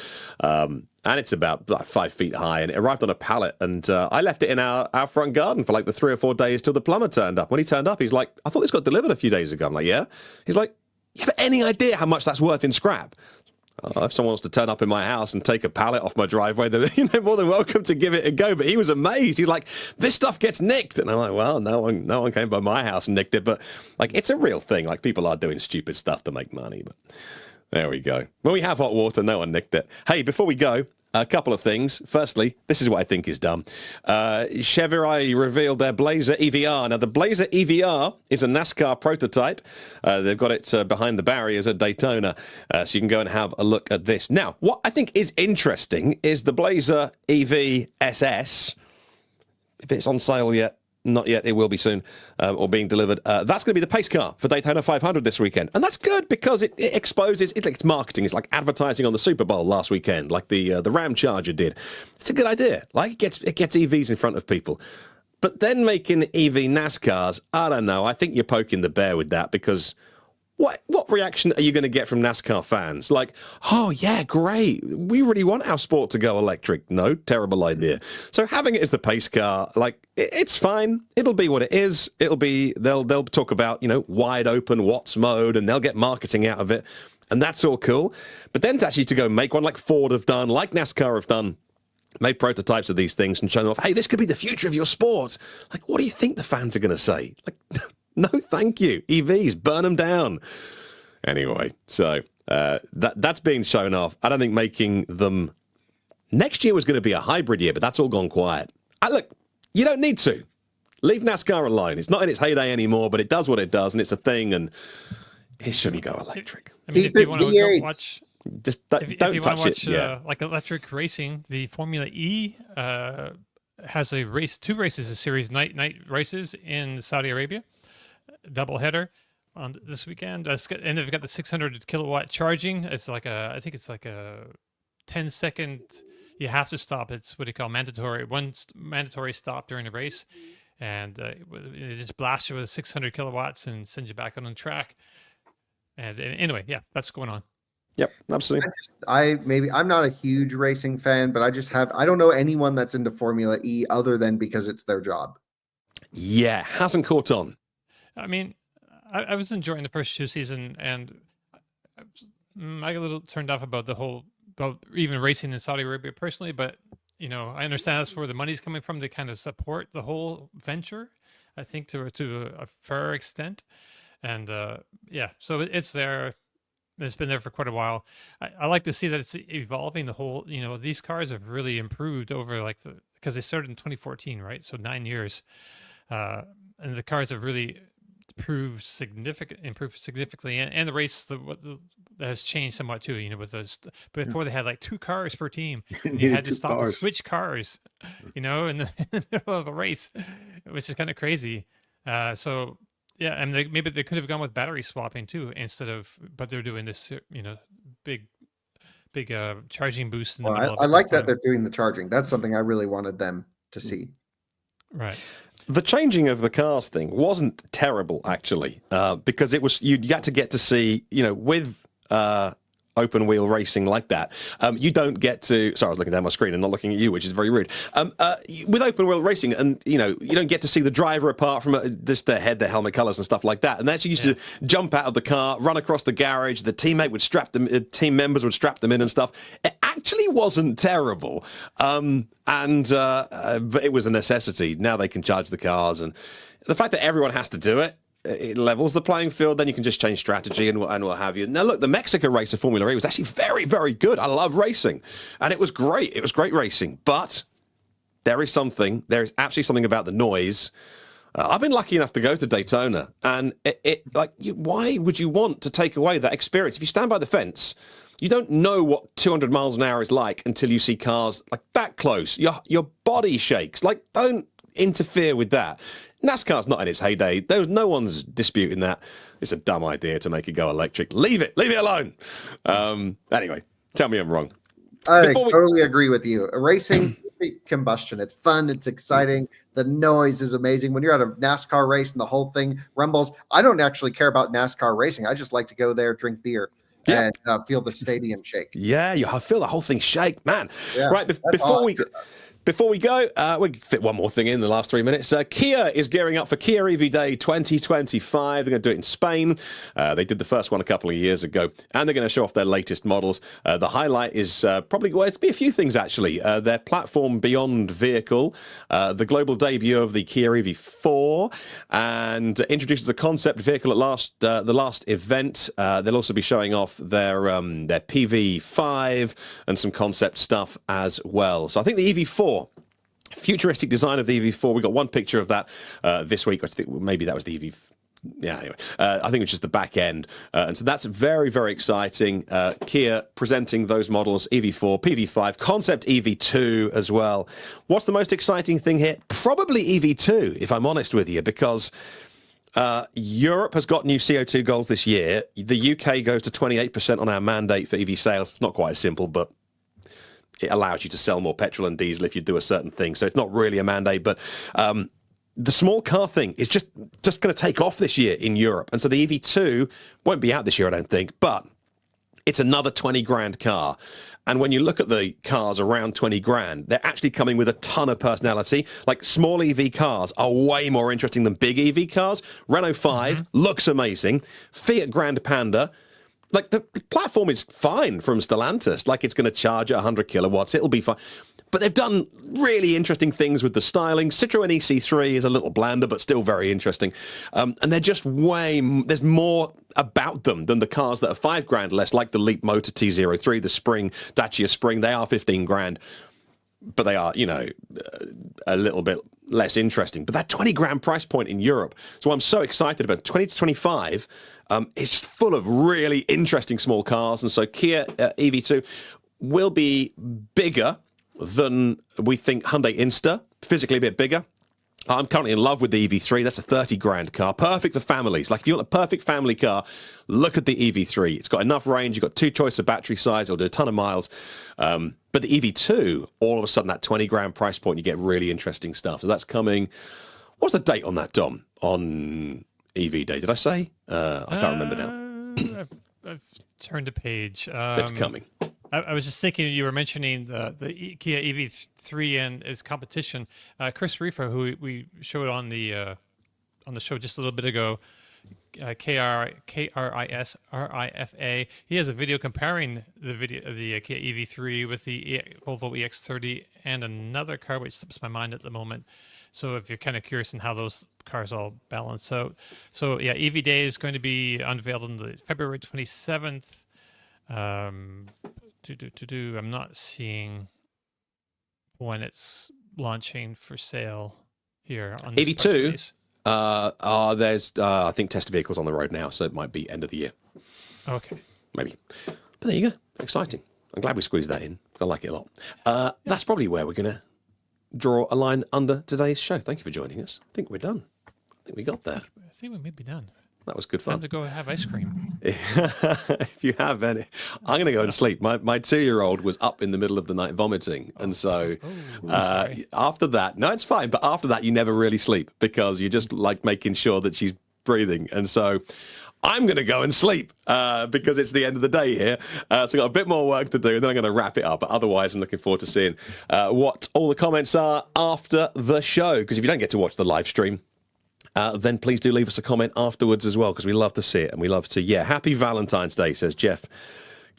And it's about 5 feet high, and it arrived on a pallet, and I left it in our front garden for like the 3 or 4 days till the plumber turned up. When he turned up, he's like, I thought this got delivered a few days ago. I'm like, yeah. He's like, you have any idea how much that's worth in scrap? If someone wants to turn up in my house and take a pallet off my driveway, then they're more than welcome to give it a go. But he was amazed. He's like, this stuff gets nicked. And I'm like, well, no one came by my house and nicked it. But like, it's a real thing. Like, people are doing stupid stuff to make money. But there we go. When we have hot water, no one nicked it. Hey, before we go, a couple of things. Firstly, this is what I think is dumb. Chevrolet revealed their Blazer EVR. Now, the Blazer EVR is a NASCAR prototype. They've got it behind the barriers at Daytona, so you can go and have a look at this. Now, what I think is interesting is the Blazer EV SS. If it's on sale yet, not yet, it will be soon, or being delivered. That's going to be the pace car for Daytona 500 this weekend. And that's good because it exposes, it's marketing. It's like advertising on the Super Bowl last weekend, like the Ram Charger did. It's a good idea. Like, it gets EVs in front of people. But then making EV NASCARs, I don't know. I think you're poking the bear with that, because what reaction are you going to get from NASCAR fans? Like, oh, yeah, great. We really want our sport to go electric. No, terrible idea. So having it as the pace car, like, it's fine. It'll be what it is. They'll talk about, wide open Watts mode, and they'll get marketing out of it. And that's all cool. But then to go make one like Ford have done, like NASCAR have done, made prototypes of these things and show them off. Hey, this could be the future of your sport. Like, what do you think the fans are going to say? Like, no, thank you. EVs, burn them down. Anyway, so that's being shown off. I don't think making them next year was going to be a hybrid year, but that's all gone quiet. Look, you don't need to. Leave NASCAR alone. It's not in its heyday anymore, but it does what it does, and it's a thing, and it shouldn't go electric. I mean, if you want to watch, just don't touch it. Yeah, like electric racing, the Formula E has two races, a series night races in Saudi Arabia. Doubleheader on this weekend, and they've got the 600 kilowatt charging. It's like I think it's like a 10-second. You have to stop. It's what they call mandatory. One mandatory stop during the race, and it just blasts you with 600 kilowatts and sends you back on the track. And anyway, yeah, that's going on. Yep, absolutely. I'm not a huge racing fan, but I don't know anyone that's into Formula E other than because it's their job. Yeah, hasn't caught on. I mean, I was enjoying the first 2 seasons, and I got a little turned off about about even racing in Saudi Arabia personally. But I understand that's where the money's coming from to kind of support the whole venture. I think to a fair extent, and so it's there. It's been there for quite a while. I like to see that it's evolving. The whole, these cars have really improved over because they started in 2014, right? So 9 years, and the cars have really improved significantly, and the race that has changed somewhat too. With those before they had like 2 cars per team, and you had to stop and switch cars, in the middle of the race, which is kind of crazy. So. Yeah, and maybe they could have gone with battery swapping too but they're doing this, big charging boost in the middle of it. I like that they're doing the charging. That's something I really wanted them to see. Right. The changing of the cars thing wasn't terrible, actually, because you got to get to see, with open wheel racing like that, you don't get to. Sorry, I was looking down my screen and not looking at you, which is very rude. With open wheel racing, and you don't get to see the driver apart from just their head, their helmet colors, and stuff like that. And they actually used to jump out of the car, run across the garage. The team members would strap them in and stuff. It actually wasn't terrible, but it was a necessity. Now they can charge the cars, and the fact that everyone has to do it. It levels the playing field. Then you can just change strategy and what have you. Now, look, the Mexico race of Formula E was actually very, very good. I love racing, and it was great. It was great racing. But there is absolutely something about the noise. I've been lucky enough to go to Daytona, and why would you want to take away that experience? If you stand by the fence, you don't know what 200 miles an hour is like until you see cars like that close. Your body shakes. Don't interfere with that. NASCAR's not in its heyday. No one's disputing that. It's a dumb idea to make it go electric. Leave it alone. Anyway, tell me I'm wrong. I totally agree with you. Racing, combustion. It's fun. It's exciting. The noise is amazing. When you're at a NASCAR race and the whole thing rumbles, I don't actually care about NASCAR racing. I just like to go there, drink beer, and feel the stadium shake. Yeah, you feel the whole thing shake, man. Yeah, right, Before we go, we can fit one more thing in the last 3 minutes. Kia is gearing up for Kia EV Day 2025. They're going to do it in Spain. They did the first one a couple of years ago, and they're going to show off their latest models. The highlight is it'll be a few things, actually. Their platform beyond vehicle, the global debut of the Kia EV4, and introduces a concept vehicle at the last event. They'll also be showing off their PV5 and some concept stuff as well. So I think the EV4, futuristic design of the EV4. We got one picture of that this week. I think maybe that was the EV. Yeah, anyway, I think it's just the back end. And so that's very, very exciting. Kia presenting those models, EV4, PV5, concept EV2 as well. What's the most exciting thing here? Probably EV2, if I'm honest with you, because Europe has got new CO2 goals this year. The UK goes to 28% on our mandate for EV sales. It's not quite as simple, but it allows you to sell more petrol and diesel if you do a certain thing. So it's not really a mandate, but the small car thing is just going to take off this year in Europe. And so the EV2 won't be out this year, I don't think, but it's another 20 grand car. And when you look at the cars around 20 grand, they're actually coming with a ton of personality. Like, small EV cars are way more interesting than big EV cars. Renault 5 looks amazing. Fiat Grande Panda. Like, the platform is fine from Stellantis. Like, it's going to charge at 100 kilowatts. It'll be fine. But they've done really interesting things with the styling. Citroën EC3 is a little blander, but still very interesting. And they're just there's more about them than the cars that are 5 grand less, like the Leap Motor T03, the Spring, Dacia Spring. They are 15 grand, but they are, a little bit less interesting. But that 20 grand price point in Europe, so I'm so excited about 20 to 25. It's just full of really interesting small cars. And so Kia EV2 will be bigger than we think Hyundai Insta, physically a bit bigger. I'm currently in love with the EV3. That's a 30 grand car. Perfect for families. Like, if you want a perfect family car, look at the EV3. It's got enough range. You've got 2 choice of battery size. It'll do a ton of miles. But the EV2, all of a sudden, that 20 grand price point, you get really interesting stuff. So that's coming. What's the date on that, Dom? On EV Day, did I say? I can't remember now. I've turned a page. That's coming. I was just thinking, you were mentioning the Kia EV3 and its competition. Chris Reefer, who we showed on the show just a little bit ago, KRISRIFA. He has a video comparing the Kia EV3 with the Volvo EX30 and another car which slips my mind at the moment. So if you're kind of curious in how those cars all balance out, so yeah, EV Day is going to be unveiled on the February 27th. I'm not seeing when it's launching for sale here on this 82. press There's I think test vehicles on the road now, so it might be end of the year. Okay. Maybe. But there you go. Exciting. I'm glad we squeezed that in. I like it a lot. That's probably where we're going to draw a line under today's show. Thank you for joining us. I think we're done. I think we got there. I think we may be done. That was good Time fun. to go have ice cream. If you have any, I'm going to go and sleep. My 2-year-old was up in the middle of the night vomiting, and so after that, no, it's fine. But after that, you never really sleep because you're just like making sure that she's breathing, and so I'm going to go and sleep because it's the end of the day here. So I've got a bit more work to do, and then I'm going to wrap it up. But otherwise, I'm looking forward to seeing what all the comments are after the show. Because if you don't get to watch the live stream, then please do leave us a comment afterwards as well, because we love to see it, and we love to, happy Valentine's Day, says Jeff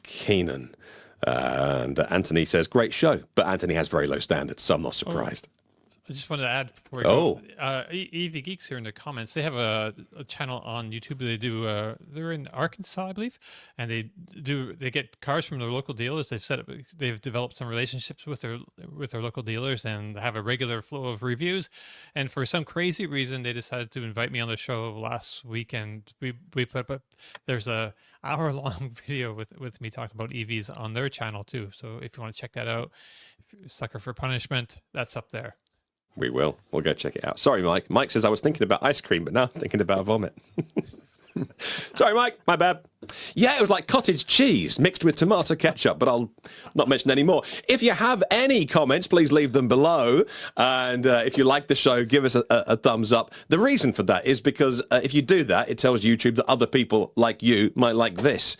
Keenan. And Anthony says, great show, but Anthony has very low standards, so I'm not surprised. I just wanted to add before we go, EV Geeks here in the comments, they have a channel on YouTube. They do they're in Arkansas, I believe, and they get cars from their local dealers. They've developed some relationships with their local dealers and have a regular flow of reviews. And for some crazy reason, they decided to invite me on the show last week, and we put up there's a hour-long video with me talking about EVs on their channel too. So if you want to check that out, if you're a sucker for punishment, that's up there. We will. We'll go check it out. Sorry, Mike. Mike says I was thinking about ice cream, but now I'm thinking about vomit. Sorry, Mike. My bad. Yeah, it was like cottage cheese mixed with tomato ketchup, but I'll not mention any more. If you have any comments, please leave them below. And if you like the show, give us a thumbs up. The reason for that is because if you do that, it tells YouTube that other people like you might like this.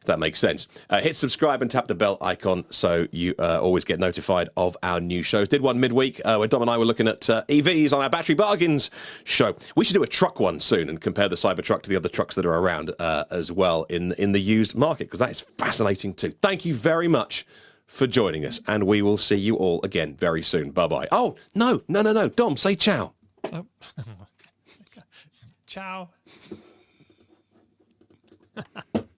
If that makes sense. Hit subscribe and tap the bell icon so you always get notified of our new shows. Did one midweek where Dom and I were looking at EVs on our Battery Bargains show. We should do a truck one soon and compare the Cybertruck to the other trucks that are around as well in the used market, because that is fascinating too. Thank you very much for joining us, and we will see you all again very soon. Bye-bye. Oh, no. Dom, say ciao. Oh. Ciao.